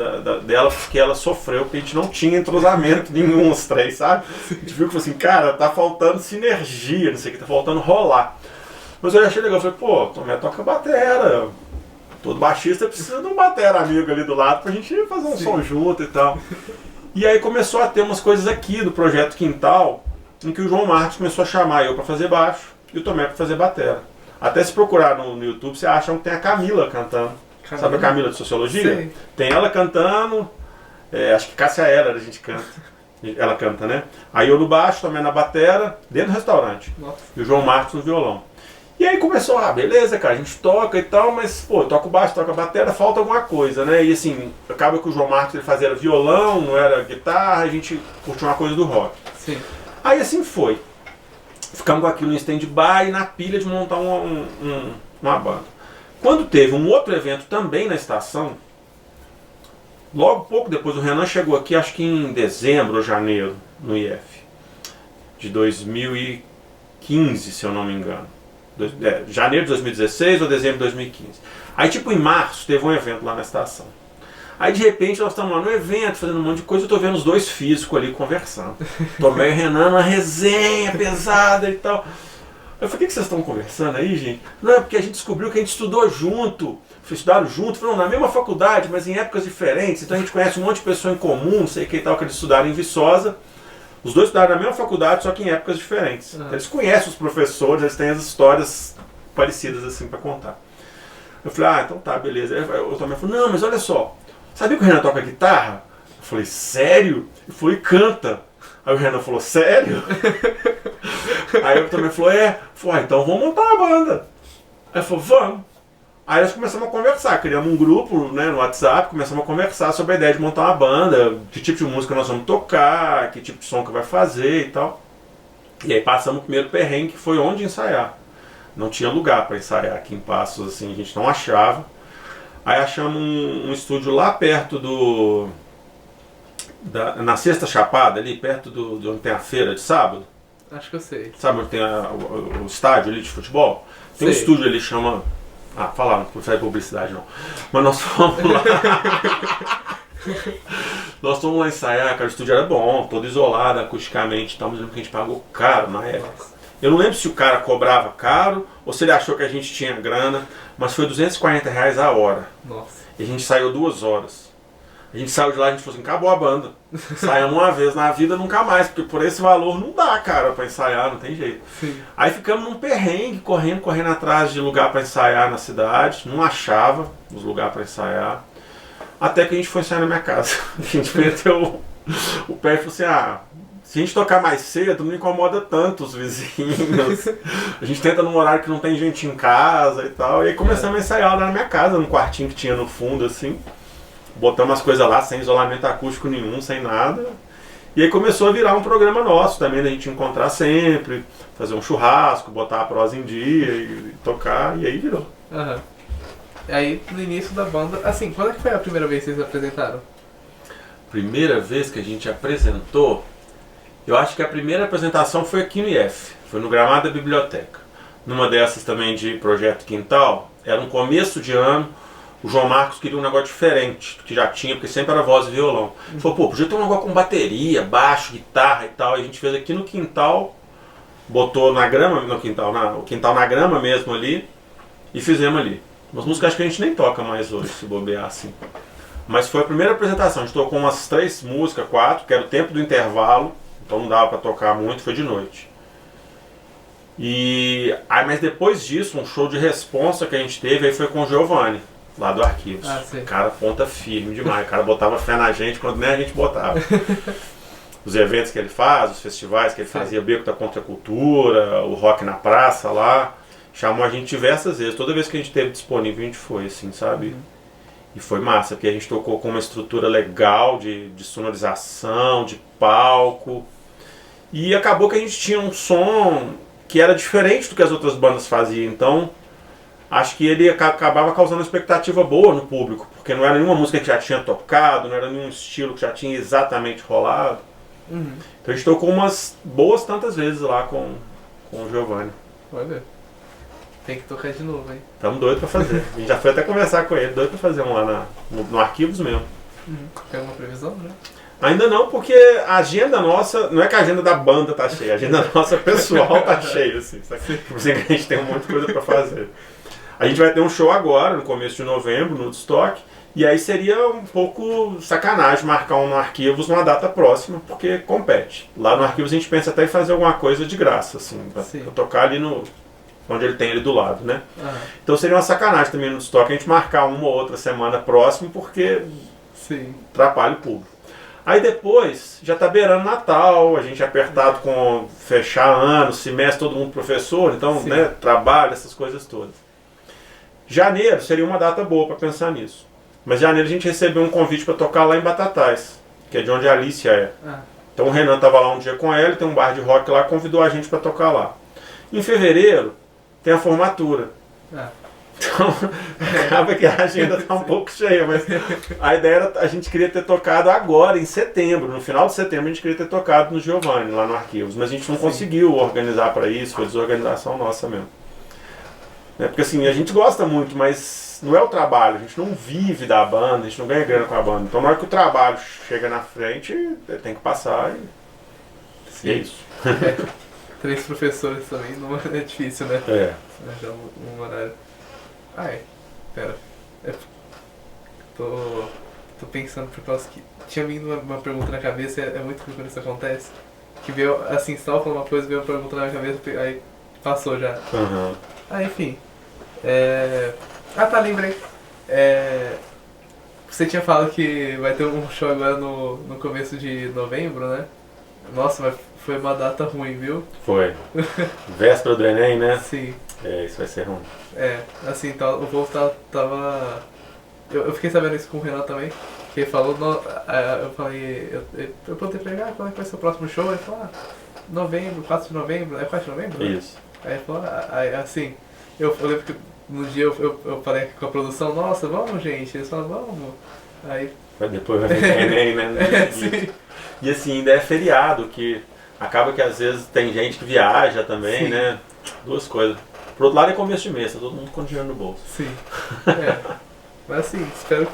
dela, porque ela sofreu, porque a gente não tinha entrosamento nenhum, os três, sabe? A gente viu que falou assim, cara, tá faltando sinergia, não sei o que, tá faltando rolar. Mas eu achei legal, eu falei, pô, Tomé toca batera. Todo baixista precisa de um batera amigo ali do lado pra gente fazer um som junto e tal. E aí começou a ter umas coisas aqui do Projeto Quintal, em que o João Marcos começou a chamar eu pra fazer baixo e o Tomé pra fazer batera. Até se procurar no YouTube, você acha que tem a Camila cantando. Sabe a Camila de Sociologia? Sei. Tem ela cantando, acho que Cássia Eller a gente canta. Ela canta, né? Aí eu no baixo, Tomé na batera, dentro do restaurante. Nossa. E o João Marcos no violão. E aí começou, beleza, cara, a gente toca e tal, mas, pô, toca o baixo, toca a bateria, falta alguma coisa, né? E assim, acaba que o João Marcos ele fazia violão, não era guitarra, a gente curtiu uma coisa do rock. Sim. Aí assim foi. Ficamos com aquilo em stand-by, na pilha de montar uma banda. Quando teve um outro evento também na estação, logo pouco depois, o Renan chegou aqui, acho que em dezembro ou janeiro, no IF, de 2015, se eu não me engano. Janeiro de 2016 ou dezembro de 2015. Aí tipo em março teve um evento lá na estação. Aí de repente nós estamos lá no evento, fazendo um monte de coisa, eu tô vendo os dois físicos ali conversando. Tomé e o Renan numa resenha pesada e tal. Eu falei, o que vocês estão conversando aí, gente? Não, é porque a gente descobriu que a gente estudou junto. Estudaram junto, foram na mesma faculdade, mas em épocas diferentes. Então a gente conhece um monte de pessoa em comum, não sei o que e tal, que eles estudaram em Viçosa. Os dois estudaram na mesma faculdade, só que em épocas diferentes. Então, eles conhecem os professores, eles têm as histórias parecidas assim para contar. Eu falei, então tá, beleza. Eu também falei, não, mas olha só, sabia que o Renan toca guitarra? Eu falei, sério? Ele falou, e canta. Aí o Renan falou, sério? Aí eu também falou, Falei, então vamos montar uma banda. Aí ele falou, vamos. Aí nós começamos a conversar, criamos um grupo, né, no WhatsApp, começamos a conversar sobre a ideia de montar uma banda, que tipo de música nós vamos tocar, que tipo de som que vai fazer e tal. E aí passamos o primeiro perrengue, que foi onde ensaiar. Não tinha lugar para ensaiar aqui em Passos, assim, a gente não achava. Aí achamos um estúdio lá perto na Sexta Chapada, ali perto de onde tem a feira de sábado. Acho que eu sei. Sabe onde tem o estádio ali de futebol? Tem um estúdio ali, chama... falaram, não sai publicidade não. Mas nós fomos lá. Nós fomos lá ensaiar, cara, o estúdio era bom, todo isolado, acusticamente, mas lembro que a gente pagou caro na época. Eu não lembro se o cara cobrava caro ou se ele achou que a gente tinha grana, mas foi R$240 a hora. Nossa. E a gente saiu 2 horas. A A gente saiu de lá e a gente falou assim, acabou a banda. Ensaiamos uma vez na vida, nunca mais, porque por esse valor não dá, cara, pra ensaiar, não tem jeito. Sim. Aí ficamos num perrengue, correndo atrás de lugar pra ensaiar na cidade, não achava os lugares pra ensaiar. Até que a gente foi ensaiar na minha casa. A gente meteu o pé e falou assim, se a gente tocar mais cedo, não incomoda tanto os vizinhos. A gente tenta num horário que não tem gente em casa e tal. E aí começamos a ensaiar lá na minha casa, num quartinho que tinha no fundo, assim. Botamos as coisas lá, sem isolamento acústico nenhum, sem nada. E aí começou a virar um programa nosso também, da gente encontrar sempre, fazer um churrasco, botar a prosa em dia e tocar, e aí virou. Aham. Aí, no início da banda, assim, quando é que foi a primeira vez que vocês apresentaram? Primeira vez que a gente apresentou, eu acho que a primeira apresentação foi aqui no IF, foi no gramado da biblioteca. Numa dessas também de Projeto Quintal, era um começo de ano, o João Marcos queria um negócio diferente do que já tinha, porque sempre era voz e violão. Ele falou, pô, podia ter um negócio com bateria, baixo, guitarra e tal. E a gente fez aqui no quintal, botou na grama, no quintal, o quintal na grama mesmo ali, e fizemos ali. Umas músicas que a gente nem toca mais hoje, se bobear assim. Mas foi a primeira apresentação, a gente tocou umas 3 músicas, 4, que era o tempo do intervalo, então não dava pra tocar muito, foi de noite. Mas depois disso, um show de responsa que a gente teve, aí foi com o Giovanni, lá do Arquivos. O cara ponta firme demais, o cara botava fé na gente quando nem a gente botava. Os eventos que ele faz, os festivais que ele fazia, Beco da Contracultura, o Rock na Praça lá, chamou a gente diversas vezes, toda vez que a gente teve disponível a gente foi, assim, sabe? E foi massa, porque a gente tocou com uma estrutura legal de sonorização, de palco, e acabou que a gente tinha um som que era diferente do que as outras bandas faziam, então acho que ele acabava causando uma expectativa boa no público, porque não era nenhuma música que já tinha tocado, não era nenhum estilo que já tinha exatamente rolado. Então a gente tocou umas boas tantas vezes lá com o Giovanni. Olha, tem que tocar de novo, hein? Estamos doidos pra fazer. A gente já foi até conversar com ele, doido pra fazer um lá no Arquivos mesmo. Tem alguma previsão, né? Ainda não, porque a agenda nossa, não é que a agenda da banda tá cheia, a agenda nossa pessoal tá cheia, assim. Por isso que a gente tem um monte de coisa pra fazer. A gente vai ter um show agora, no começo de novembro, no Woodstock, e aí seria um pouco sacanagem marcar um no Arquivos numa data próxima, porque compete. Lá no Arquivos a gente pensa até em fazer alguma coisa de graça, assim, pra tocar ali onde ele tem ele do lado, né? Então seria uma sacanagem também no Woodstock a gente marcar uma ou outra semana próxima, porque atrapalha o público. Aí depois, já tá beirando Natal, a gente é apertado com fechar ano, semestre, todo mundo professor, então, né, trabalho, essas coisas todas. Janeiro seria uma data boa para pensar nisso. Mas em janeiro a gente recebeu um convite para tocar lá em Batatais, que é de onde a Alicia é. Então o Renan estava lá um dia com ela, tem um bar de rock lá, convidou a gente para tocar lá. Em fevereiro tem a formatura. Então acaba que a agenda está um pouco cheia, mas a ideia era, a gente queria ter tocado agora, em setembro, no final de setembro a gente queria ter tocado no Giovanni, lá no Arquivos, mas a gente não conseguiu organizar para isso, foi desorganização nossa mesmo. Porque assim, a gente gosta muito, mas não é o trabalho, a gente não vive da banda, a gente não ganha grana com a banda. Então na hora que o trabalho chega na frente, tem que passar e é isso. 3 professores também não é difícil, né? Já um horário. Pera. Tô pensando por causa que tinha vindo uma pergunta na cabeça, é muito ruim quando isso acontece. Que veio, assim, você tava falando uma coisa, veio uma pergunta na minha cabeça, aí passou já. Enfim. Lembrei. Você tinha falado que vai ter um show agora no começo de novembro, né? Nossa, mas foi uma data ruim, viu? Foi. Véspera do Enem, né? Sim. Isso vai ser ruim. Assim, o povo tava... Eu fiquei sabendo isso com o Renan também, que ele falou, eu falei, eu perguntei pra ele, quando é que vai ser o próximo show? Ele falou, novembro, 4 de novembro, é 4 de novembro? Né? Isso. Aí ele falou, assim, eu lembro que no dia eu falei com a produção, nossa, vamos gente, eles falaram, vamos. Aí... Mas depois vai vir Enem, né? Sim. E assim, ainda é feriado, que acaba que às vezes tem gente que viaja também, né? Duas coisas. Por outro lado é começo de mês, tá todo mundo com dinheiro no bolso. Sim. Mas assim, espero.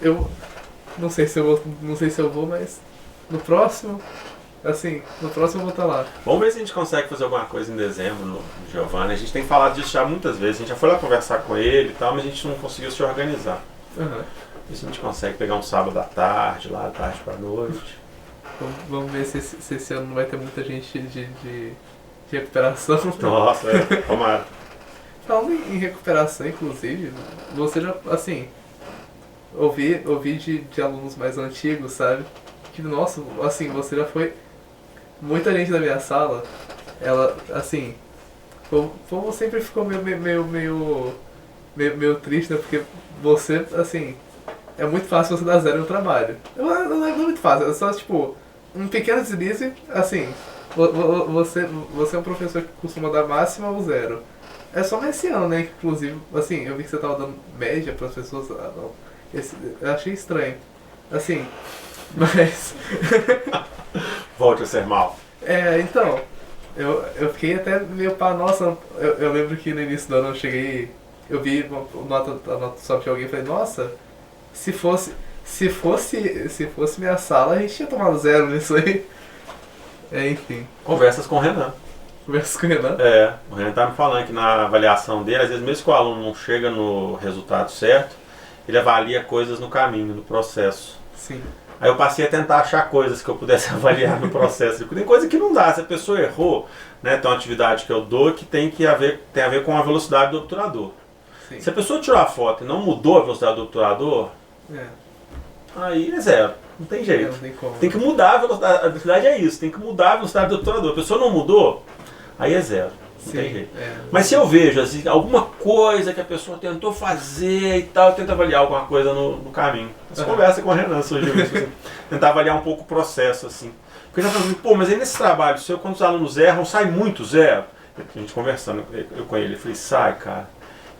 Eu não sei se eu vou, mas no próximo. Assim, no próximo eu vou estar lá. Vamos ver se a gente consegue fazer alguma coisa em dezembro no Giovanni. A gente tem falado disso já muitas vezes. A gente já foi lá conversar com ele e tal, mas a gente não conseguiu se organizar. Ver se a gente consegue pegar um sábado à tarde, lá à tarde pra noite. Vamos ver se esse ano não vai ter muita gente de recuperação. Nossa, tomara. Falando em recuperação, inclusive, você já, assim, ouvi de alunos mais antigos, sabe? Que, nossa, assim, você já foi... Muita gente da minha sala, ela, assim... O povo sempre ficou meio triste, né? Porque você, assim... É muito fácil você dar zero no trabalho. Não é muito fácil, é só, tipo... Um pequeno deslize, assim... Você é um professor que costuma dar máxima ou zero. É só nesse ano, né? Inclusive, assim, eu vi que você tava dando média pras pessoas. Ah, não. Eu achei estranho. Assim, mas. Volte a ser mal. Então. Eu fiquei até meio pá, nossa. Eu lembro que no início do ano eu cheguei. Eu vi a nota só de alguém e falei, nossa, se fosse minha sala, a gente tinha tomado zero nisso aí. Enfim. Conversas com o Renan. Conversa com o Renan? O Renan tá me falando que na avaliação dele, às vezes mesmo que o aluno não chega no resultado certo, ele avalia coisas no caminho, no processo. Sim. Aí eu passei a tentar achar coisas que eu pudesse avaliar no processo. Tem coisa que não dá, se a pessoa errou, né, tem uma atividade que eu dou que tem a ver com a velocidade do obturador. Sim. Se a pessoa tirou a foto e não mudou a velocidade do obturador, aí é zero. Não tem jeito. Não tem como. Tem que mudar a velocidade. A velocidade é isso, tem que mudar a velocidade do obturador. A pessoa não mudou, aí é zero. Não tem jeito. Mas se eu vejo assim, alguma coisa que a pessoa tentou fazer e tal, eu tento avaliar alguma coisa no caminho. Essa conversa com a Renan surgiu isso. Assim, tentar avaliar um pouco o processo, assim. Porque eu já falei, pô, mas aí nesse trabalho seu, quando os alunos erram, sai muito zero. A gente conversando eu com ele, eu falei, sai, cara.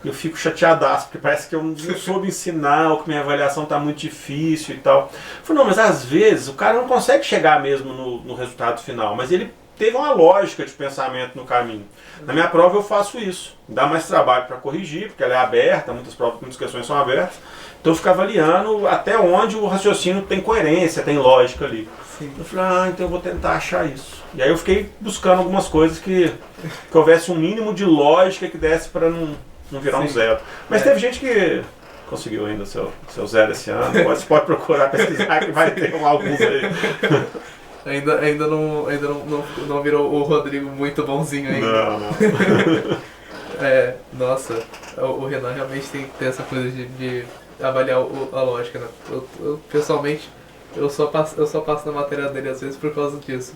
Eu fico chateadaço, porque parece que eu não soube ensinar, ou que minha avaliação está muito difícil e tal. Eu falei, não, mas às vezes o cara não consegue chegar mesmo no resultado final, mas ele teve uma lógica de pensamento no caminho. Na minha prova eu faço isso, dá mais trabalho para corrigir, porque ela é aberta, muitas questões são abertas, então eu fico avaliando até onde o raciocínio tem coerência, tem lógica ali. Sim. Eu falei, então eu vou tentar achar isso. E aí eu fiquei buscando algumas coisas que houvesse um mínimo de lógica que desse para não virar um zero. Mas teve gente que conseguiu ainda seu zero esse ano. Você pode procurar pesquisar que vai ter alguns aí. Ainda não virou o Rodrigo muito bonzinho ainda. Não. Nossa, o Renan realmente tem que ter essa coisa de avaliar a lógica, né? Eu pessoalmente, eu só passo na matéria dele às vezes por causa disso.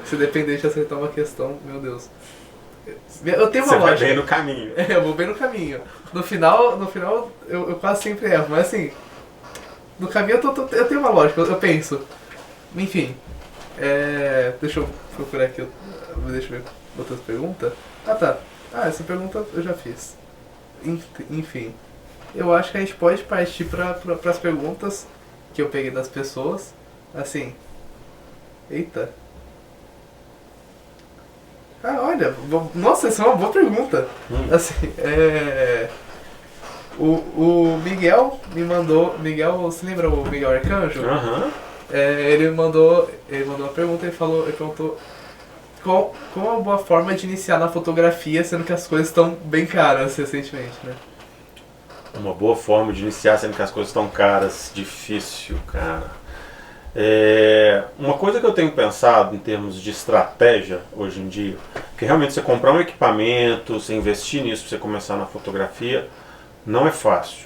Se depender de acertar uma questão, meu Deus. Eu tenho uma lógica. Você vai bem no caminho. Eu vou bem no caminho. No final eu quase sempre erro, mas assim, no caminho eu tenho uma lógica, eu penso. Enfim, deixa eu procurar aqui, deixa eu ver outras perguntas. Tá. Essa pergunta eu já fiz. Enfim, eu acho que a gente pode partir para as perguntas que eu peguei das pessoas. Assim, eita. Olha, nossa, essa é uma boa pergunta. Assim, o Miguel me mandou. Você lembra o Miguel Arcanjo? Uhum. Ele mandou uma pergunta, ele perguntou qual a boa forma de iniciar na fotografia, sendo que as coisas estão bem caras recentemente, né? Uma boa forma de iniciar, sendo que as coisas estão caras, difícil, cara. Uma coisa que eu tenho pensado em termos de estratégia hoje em dia, que realmente você comprar um equipamento, você investir nisso para você começar na fotografia, não é fácil.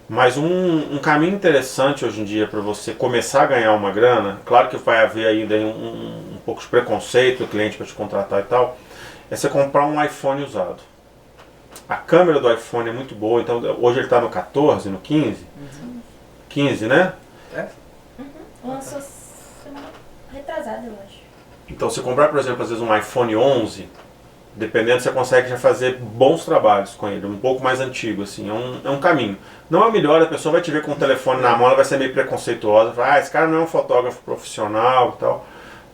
Mas um caminho interessante hoje em dia para você começar a ganhar uma grana, claro que vai haver ainda um pouco de preconceito do cliente para te contratar e tal, é você comprar um iPhone usado. A câmera do iPhone é muito boa, então hoje ele está no 14, no 15? 15, né? Lançou semana retrasada, eu acho. Então, se comprar, por exemplo, às vezes um iPhone 11, dependendo, você consegue já fazer bons trabalhos com ele, um pouco mais antigo, assim, é um caminho. Não é o melhor, a pessoa vai te ver com o telefone na mão, ela vai ser meio preconceituosa, vai, esse cara não é um fotógrafo profissional e tal,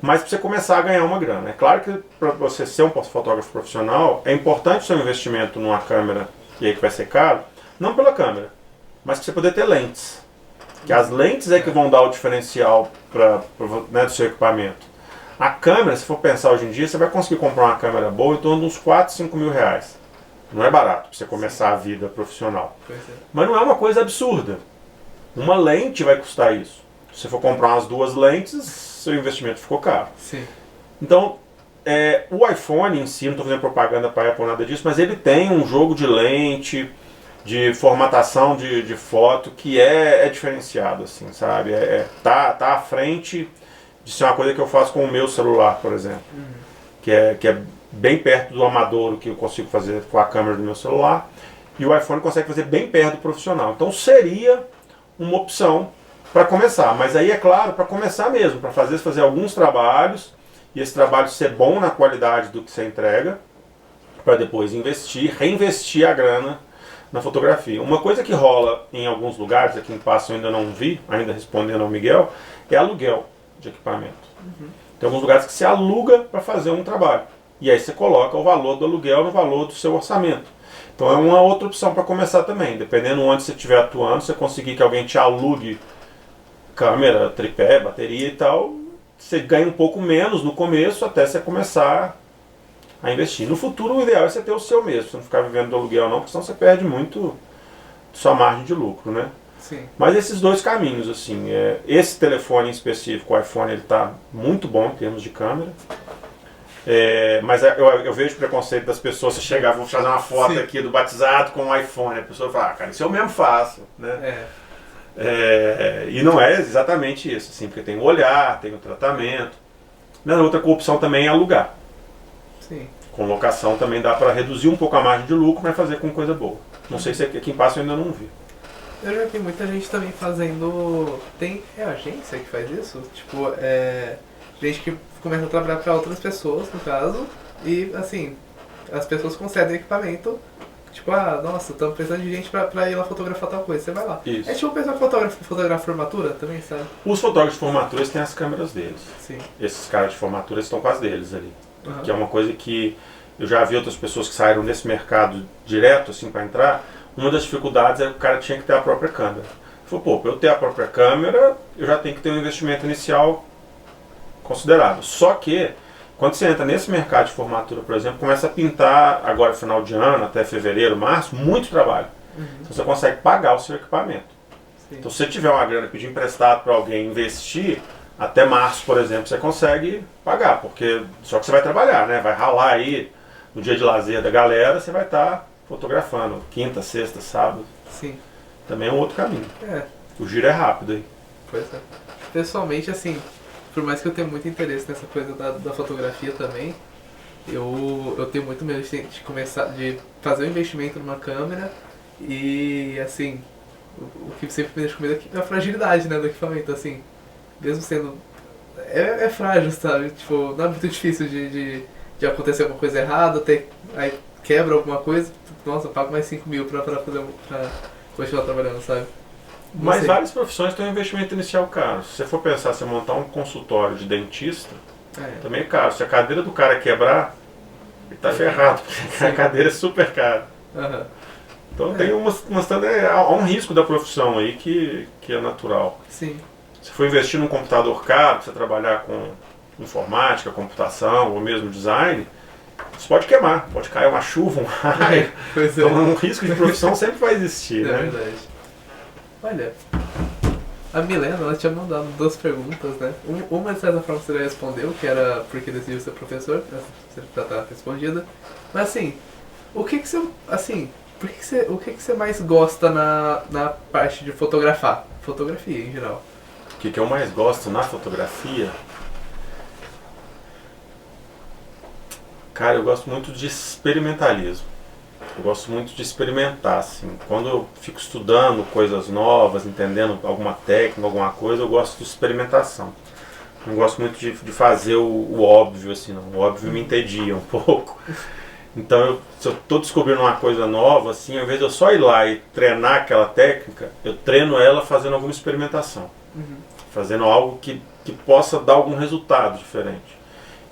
mas para você começar a ganhar uma grana. É claro que para você ser um fotógrafo profissional, é importante o seu investimento numa câmera, e aí que vai ser caro, não pela câmera, mas para você poder ter lentes. Que as lentes é que vão dar o diferencial né, do seu equipamento. A câmera, se for pensar hoje em dia, você vai conseguir comprar uma câmera boa em torno de uns 4, 5 mil reais. Não é barato para você começar a vida profissional. Mas não é uma coisa absurda. Uma lente vai custar isso. Se você for comprar umas 2 lentes, seu investimento ficou caro. Sim. Então, o iPhone em si, não estou fazendo propaganda para a Apple, nada disso, mas ele tem um jogo de lente, de formatação de foto que é diferenciado, assim, sabe? Tá à frente de ser uma coisa que eu faço com o meu celular, por exemplo. Que é bem perto do amador o que eu consigo fazer com a câmera do meu celular. E o iPhone consegue fazer bem perto do profissional. Então seria uma opção para começar. Mas aí, é claro, para começar mesmo, para fazer alguns trabalhos, e esse trabalho ser bom na qualidade do que você entrega, para depois reinvestir a grana na fotografia. Uma coisa que rola em alguns lugares, aqui em Passo eu ainda não vi, ainda respondendo ao Miguel, é aluguel de equipamento. Tem alguns lugares que você aluga para fazer um trabalho. E aí você coloca o valor do aluguel no valor do seu orçamento. Então é uma outra opção para começar também. Dependendo onde você estiver atuando, você conseguir que alguém te alugue câmera, tripé, bateria e tal, você ganha um pouco menos no começo até você começar a investir. No futuro o ideal é você ter o seu mesmo, você não ficar vivendo do aluguel não, porque senão você perde muito sua margem de lucro, né? Sim. Mas esses dois caminhos, assim, esse telefone em específico, o iPhone, ele está muito bom em termos de câmera. Mas eu vejo preconceito das pessoas, você chegar, vou fazer uma foto Sim. aqui do batizado com o iPhone, a pessoa fala, cara, isso eu mesmo faço, né? E não é exatamente isso, assim, porque tem o olhar, tem o tratamento. Na outra opção também é alugar. Sim. Com locação também dá para reduzir um pouco a margem de lucro, mas fazer com coisa boa. Não sei se aqui em Passo eu ainda não vi. Eu já vi muita gente também fazendo... Tem agência que faz isso? Tipo, gente que começa a trabalhar para outras pessoas, no caso, e assim, as pessoas concedem equipamento, tipo, nossa, estamos precisando de gente pra ir lá fotografar tal coisa, você vai lá. Isso. É tipo o pessoal que fotografa formatura também, sabe? Os fotógrafos de formatura têm as câmeras deles. Sim. Esses caras de formatura estão com as deles ali. Uhum. Que é uma coisa que eu já vi outras pessoas que saíram desse mercado direto, assim, para entrar. Uma das dificuldades é que o cara tinha que ter a própria câmera. Ele falou, pô, para eu ter a própria câmera, eu já tenho que ter um investimento inicial considerável. Só que, quando você entra nesse mercado de formatura, por exemplo, começa a pintar, agora final de ano, até fevereiro, março, muito trabalho. Então você consegue pagar o seu equipamento. Sim. Então se você tiver uma grana pedir emprestado para alguém investir, até março, por exemplo, você consegue pagar, porque só que você vai trabalhar, né? Vai ralar aí no dia de lazer da galera, você vai estar fotografando quinta, sexta, sábado. Sim. Também é um outro caminho. O giro é rápido aí. Pois é. Pessoalmente, assim, por mais que eu tenha muito interesse nessa coisa da fotografia também, eu tenho muito medo de começar, de fazer um investimento numa câmera e, assim, o que sempre me deixa com medo é a fragilidade, né, do equipamento, assim, mesmo sendo... É frágil, sabe? Tipo, não é muito difícil de acontecer alguma coisa errada, aí quebra alguma coisa, nossa, eu pago mais 5 mil pra continuar trabalhando, sabe? Mas várias profissões têm um investimento inicial caro. Se você for pensar, você montar um consultório de dentista, também é caro. Se a cadeira do cara quebrar, ele tá ferrado, porque a cadeira é super cara. Uhum. Então tem há um risco da profissão aí que é natural. Sim. Se for investir num computador caro, você trabalhar com informática, computação ou mesmo design, isso pode queimar, pode cair uma chuva, um raio. Pois é. Então um risco de profissão sempre vai existir, né? É verdade. Olha, a Milena, ela tinha mandado 2 perguntas, né? Uma de certa forma você já respondeu, que era porque decidiu ser professor, você já tá respondida. Mas assim, o que você mais gosta na parte de fotografar? Fotografia em geral. O que eu mais gosto na fotografia? Cara, eu gosto muito de experimentalismo. Eu gosto muito de experimentar, assim. Quando eu fico estudando coisas novas, entendendo alguma técnica, alguma coisa, eu gosto de experimentação. Não gosto muito de fazer o óbvio, assim, não. O óbvio me entedia um pouco. Então, se eu estou descobrindo uma coisa nova, assim, ao invés de eu só ir lá e treinar aquela técnica, eu treino ela fazendo alguma experimentação. Fazendo algo que possa dar algum resultado diferente.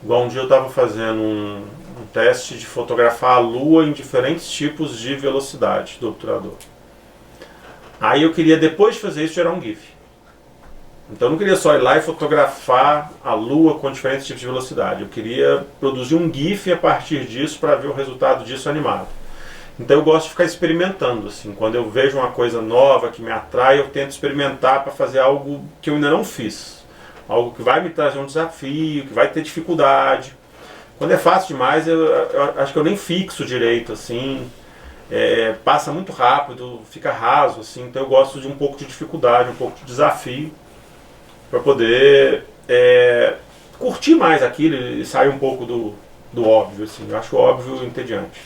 Igual um dia eu estava fazendo um teste de fotografar a Lua em diferentes tipos de velocidade do obturador. Aí eu queria, depois de fazer isso, gerar um GIF. Então eu não queria só ir lá e fotografar a Lua com diferentes tipos de velocidade. Eu queria produzir um GIF a partir disso para ver o resultado disso animado. Então eu gosto de ficar experimentando, assim. Quando eu vejo uma coisa nova que me atrai, eu tento experimentar para fazer algo que eu ainda não fiz. Algo que vai me trazer um desafio, que vai ter dificuldade. Quando é fácil demais, eu acho que eu nem fixo direito, assim. Passa muito rápido, fica raso, assim. Então eu gosto de um pouco de dificuldade, um pouco de desafio, para poder curtir mais aquilo e sair um pouco do óbvio, assim. Eu acho o óbvio entediante.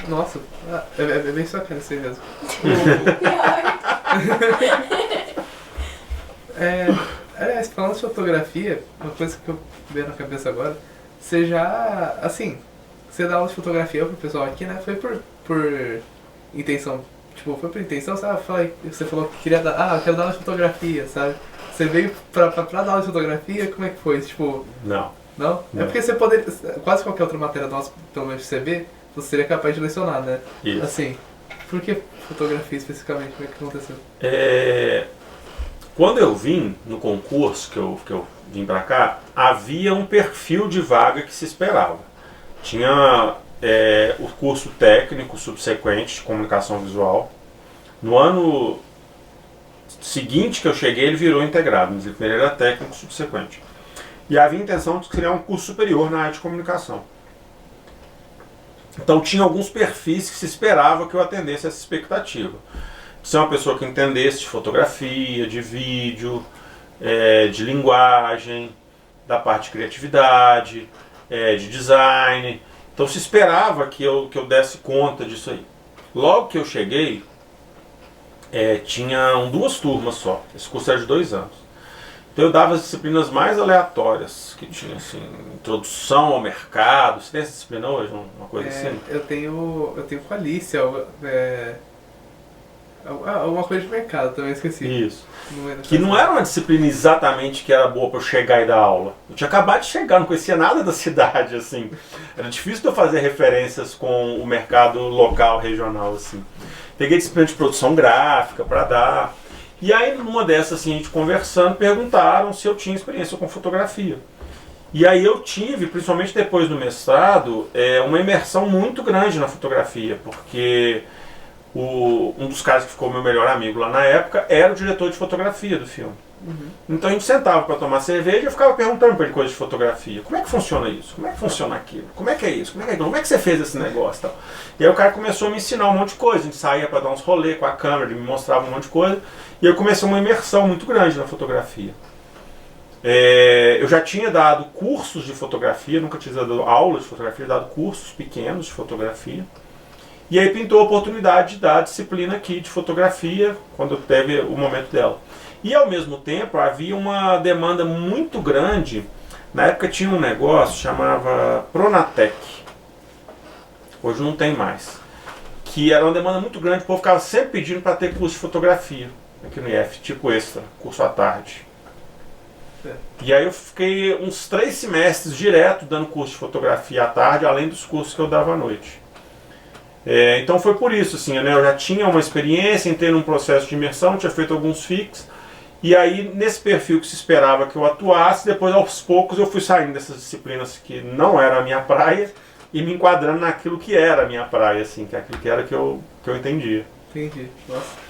Nossa, é bem sua cara isso aí mesmo. Aliás, falando de fotografia, uma coisa que eu veio na cabeça agora, você já, assim, você dá aula de fotografia pro pessoal aqui, né? Foi por intenção, tipo, foi por intenção, sabe? Você falou que queria dar, eu quero dar aula de fotografia, sabe? Você veio pra dar aula de fotografia, como é que foi? Tipo... Não? Não. É porque você poderia, quase qualquer outra matéria nossa, pelo menos de CB, você seria capaz de lecionar, né? Isso. Assim, por que fotografia especificamente? Como é que aconteceu? Quando eu vim no concurso, que eu vim pra cá, havia um perfil de vaga que se esperava. Tinha o curso técnico subsequente de comunicação visual. No ano seguinte que eu cheguei, ele virou integrado, mas ele primeiro era técnico subsequente. E havia a intenção de criar um curso superior na área de comunicação. Então tinha alguns perfis que se esperava que eu atendesse essa expectativa. Ser uma pessoa que entendesse de fotografia, de vídeo, de linguagem, da parte de criatividade, de design. Então se esperava que eu desse conta disso aí. Logo que eu cheguei, tinham 2 turmas só. Esse curso era de 2 anos. Então eu dava as disciplinas mais aleatórias que tinha, assim, introdução ao mercado. Você tem essa disciplina hoje, uma coisa assim? Eu tenho com a Alicia, alguma coisa de mercado, também esqueci. Isso. Que não era uma disciplina exatamente que era boa para eu chegar e dar aula. Eu tinha acabado de chegar, não conhecia nada da cidade, assim. Era difícil de eu fazer referências com o mercado local, regional, assim. Peguei disciplina de produção gráfica para dar. E aí, numa dessas, assim, a gente conversando, perguntaram se eu tinha experiência com fotografia. E aí eu tive, principalmente depois do mestrado, uma imersão muito grande na fotografia, porque um dos caras que ficou meu melhor amigo lá na época era o diretor de fotografia do filme. Uhum. Então a gente sentava para tomar cerveja e eu ficava perguntando para ele coisas de fotografia. Como é que funciona isso? Como é que funciona aquilo? Como é que é isso? Como é que é aquilo? Como é que você fez esse negócio? Tal? E aí o cara começou a me ensinar um monte de coisa. A gente saía para dar uns rolês com a câmera, ele me mostrava um monte de coisa. E eu comecei uma imersão muito grande na fotografia. Eu já tinha dado cursos de fotografia, nunca tinha dado aulas de fotografia, dado cursos pequenos de fotografia. E aí pintou a oportunidade de dar a disciplina aqui de fotografia, quando teve o momento dela. E ao mesmo tempo havia uma demanda muito grande. Na época tinha um negócio chamava Pronatec. Hoje não tem mais. Que era uma demanda muito grande, o povo ficava sempre pedindo para ter curso de fotografia aqui no IF, tipo extra, curso à tarde. E aí eu fiquei uns 3 semestres direto dando curso de fotografia à tarde, além dos cursos que eu dava à noite. Então foi por isso, assim, né? Eu já tinha uma experiência, entrei num processo de imersão, tinha feito alguns fix. E aí, nesse perfil que se esperava que eu atuasse, depois aos poucos eu fui saindo dessas disciplinas que não era a minha praia e me enquadrando naquilo que era a minha praia, assim, que é aquilo que era que eu entendia. Entendi. Nossa.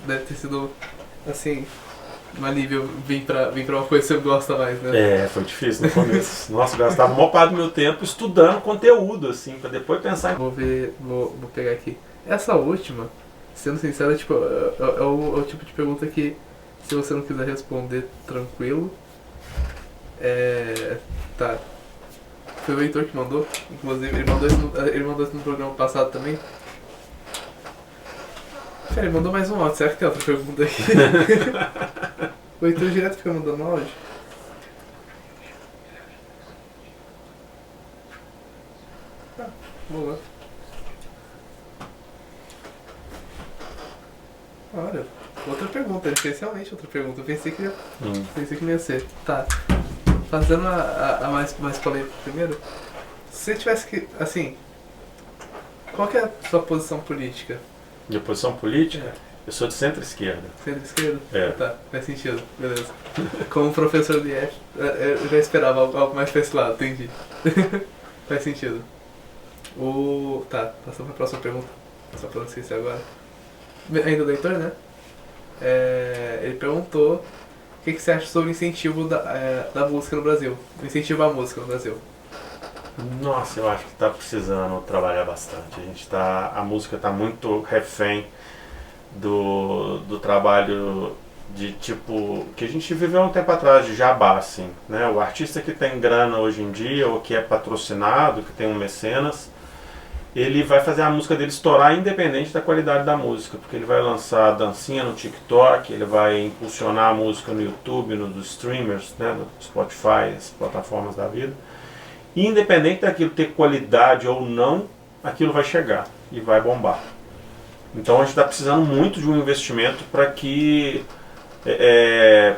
Deve ter sido, assim, um alívio vir pra uma coisa que você gosta mais, né? Foi difícil no começo. Nossa, eu gastava a maior parte do meu tempo estudando conteúdo, assim, pra depois pensar em... Vou pegar aqui. Essa última, sendo sincero, tipo, é o tipo de pergunta que, se você não quiser responder tranquilo, tá. Foi o Heitor que mandou, inclusive, ele mandou isso no programa passado também. Pera, ele mandou mais um áudio, será que tem outra pergunta aí? O Heitor direto fica mandando áudio. Boa. Olha, outra pergunta, especialmente outra pergunta. Eu pensei que não ia ser. Tá. Fazendo a mais polêmica primeiro. Se você tivesse que, assim, qual que é a sua posição política? De posição política? Eu sou de centro-esquerda. Centro-esquerda? Tá, faz sentido, beleza. Como professor de IF, eu já esperava algo mais pra esse lado, entendi. Faz sentido. Tá, passando pra próxima pergunta. Só pra não esquecer agora. Ainda do Heitor, né? Ele perguntou o que você acha sobre o incentivo da música no Brasil. O incentivo à música no Brasil. Nossa, eu acho que está precisando trabalhar bastante. A música está muito refém do trabalho de tipo que a gente viveu um tempo atrás de jabá, assim, né? O artista que tem grana hoje em dia ou que é patrocinado, que tem um mecenas, ele vai fazer a música dele estourar independente da qualidade da música, porque ele vai lançar dancinha no TikTok, ele vai impulsionar a música no YouTube, nos streamers, né, no Spotify, as plataformas da vida. E independente daquilo ter qualidade ou não, aquilo vai chegar e vai bombar. Então a gente está precisando muito de um investimento para que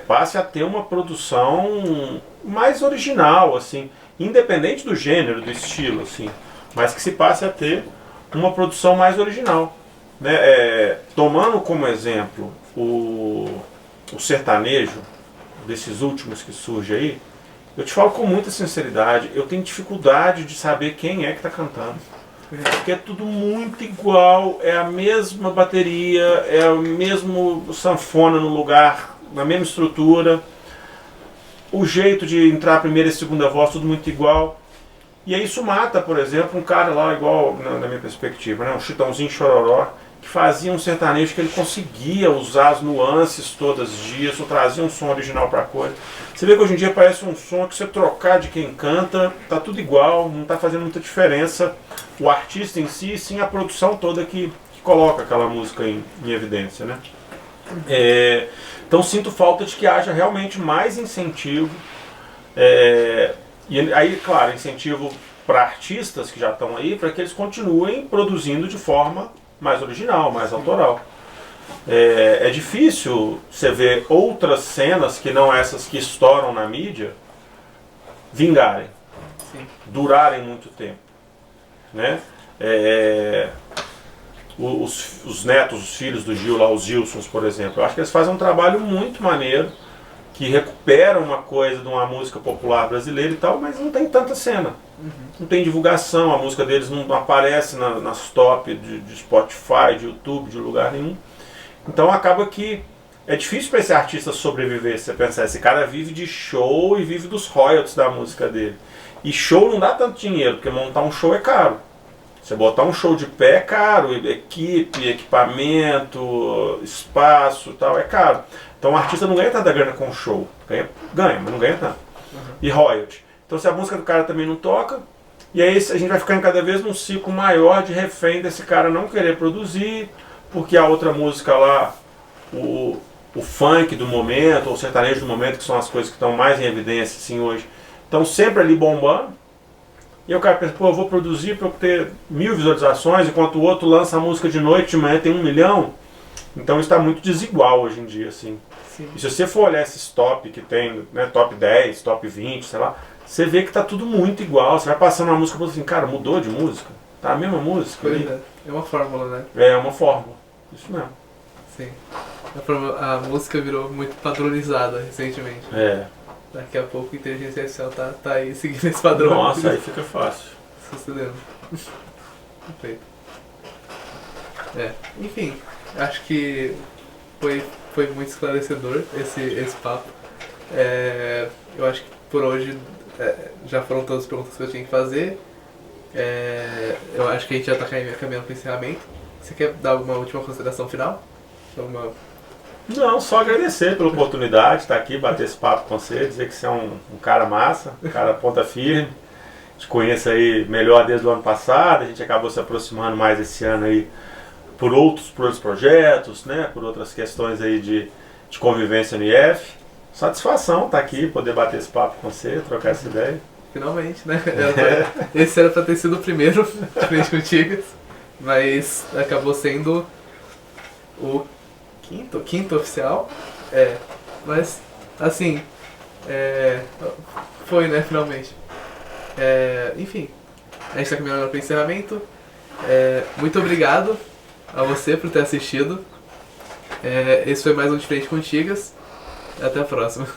passe a ter uma produção mais original, assim, independente do gênero, do estilo, assim, mas que se passe a ter uma produção mais original, né? Tomando como exemplo o sertanejo, desses últimos que surge aí, eu te falo com muita sinceridade, eu tenho dificuldade de saber quem é que está cantando. Porque é tudo muito igual, é a mesma bateria, é o mesmo sanfona no lugar, na mesma estrutura, o jeito de entrar a primeira e segunda voz, tudo muito igual. E aí isso mata, por exemplo, um cara lá, igual na minha perspectiva, né, um Chitãozinho Chororó, que fazia um sertanejo que ele conseguia usar as nuances todas os dias, ou trazia um som original para a coisa. Você vê que hoje em dia parece um som que você trocar de quem canta, tá tudo igual, não está fazendo muita diferença o artista em si, sim a produção toda que coloca aquela música em evidência, né? Então sinto falta de que haja realmente mais incentivo, e aí, claro, incentivo para artistas que já estão aí, para que eles continuem produzindo de forma mais original, mais autoral. É difícil você ver outras cenas que não essas que estouram na mídia vingarem, Sim. durarem muito tempo, né? Os netos, os filhos do Gil lá, os Gilsons, por exemplo, eu acho que eles fazem um trabalho muito maneiro, que recuperam uma coisa de uma música popular brasileira e tal, mas não tem tanta cena. Não tem divulgação, a música deles não aparece nas top de Spotify, de YouTube, de lugar nenhum. Então acaba que é difícil para esse artista sobreviver. Você pensar, esse cara vive de show e vive dos royalties da música dele. E show não dá tanto dinheiro, porque montar um show é caro. Você botar um show de pé é caro, equipe, equipamento, espaço e tal, é caro. Então o artista não ganha tanta grana com show. Ganha, mas não ganha tanto. E royalty. Então se a música do cara também não toca, e aí a gente vai ficando cada vez num ciclo maior de refém desse cara não querer produzir, porque a outra música lá, o funk do momento, ou o sertanejo do momento, que são as coisas que estão mais em evidência assim, hoje, estão sempre ali bombando. E o cara pensa, pô, eu vou produzir para eu ter 1000 visualizações, enquanto o outro lança a música de noite, de manhã tem 1 milhão. Então está muito desigual hoje em dia, assim. Sim. E se você for olhar esses top que tem, né, top 10, top 20, sei lá, você vê que está tudo muito igual. Você vai passando uma música e fala assim, cara, mudou de música? Tá a mesma música? Pois é uma fórmula, né? É uma fórmula. Isso mesmo. Sim. A música virou muito padronizada recentemente. Daqui a pouco a inteligência artificial tá aí seguindo esse padrão. Nossa, aí fica fácil. Sucedendo. Perfeito. Enfim, acho que foi muito esclarecedor esse papo. Eu acho que por hoje já foram todas as perguntas que eu tinha que fazer. Eu acho que a gente já está caminhando para o encerramento. Você quer dar alguma última consideração final? Não, só agradecer pela oportunidade de estar aqui, bater esse papo com você, dizer que você é um cara massa, um cara ponta firme. Te conheço aí melhor desde o ano passado, a gente acabou se aproximando mais esse ano aí por outros projetos, né, por outras questões aí de convivência no IF. Satisfação estar aqui, poder bater esse papo com você, trocar essa ideia. Finalmente, né? Esse era para ter sido o primeiro frente contigo, mas acabou sendo o quinto oficial. Mas assim, foi, né, finalmente. Enfim, a gente está caminhando para o encerramento. Muito obrigado a você por ter assistido. Esse foi mais um De Frente Contigas. Até a próxima.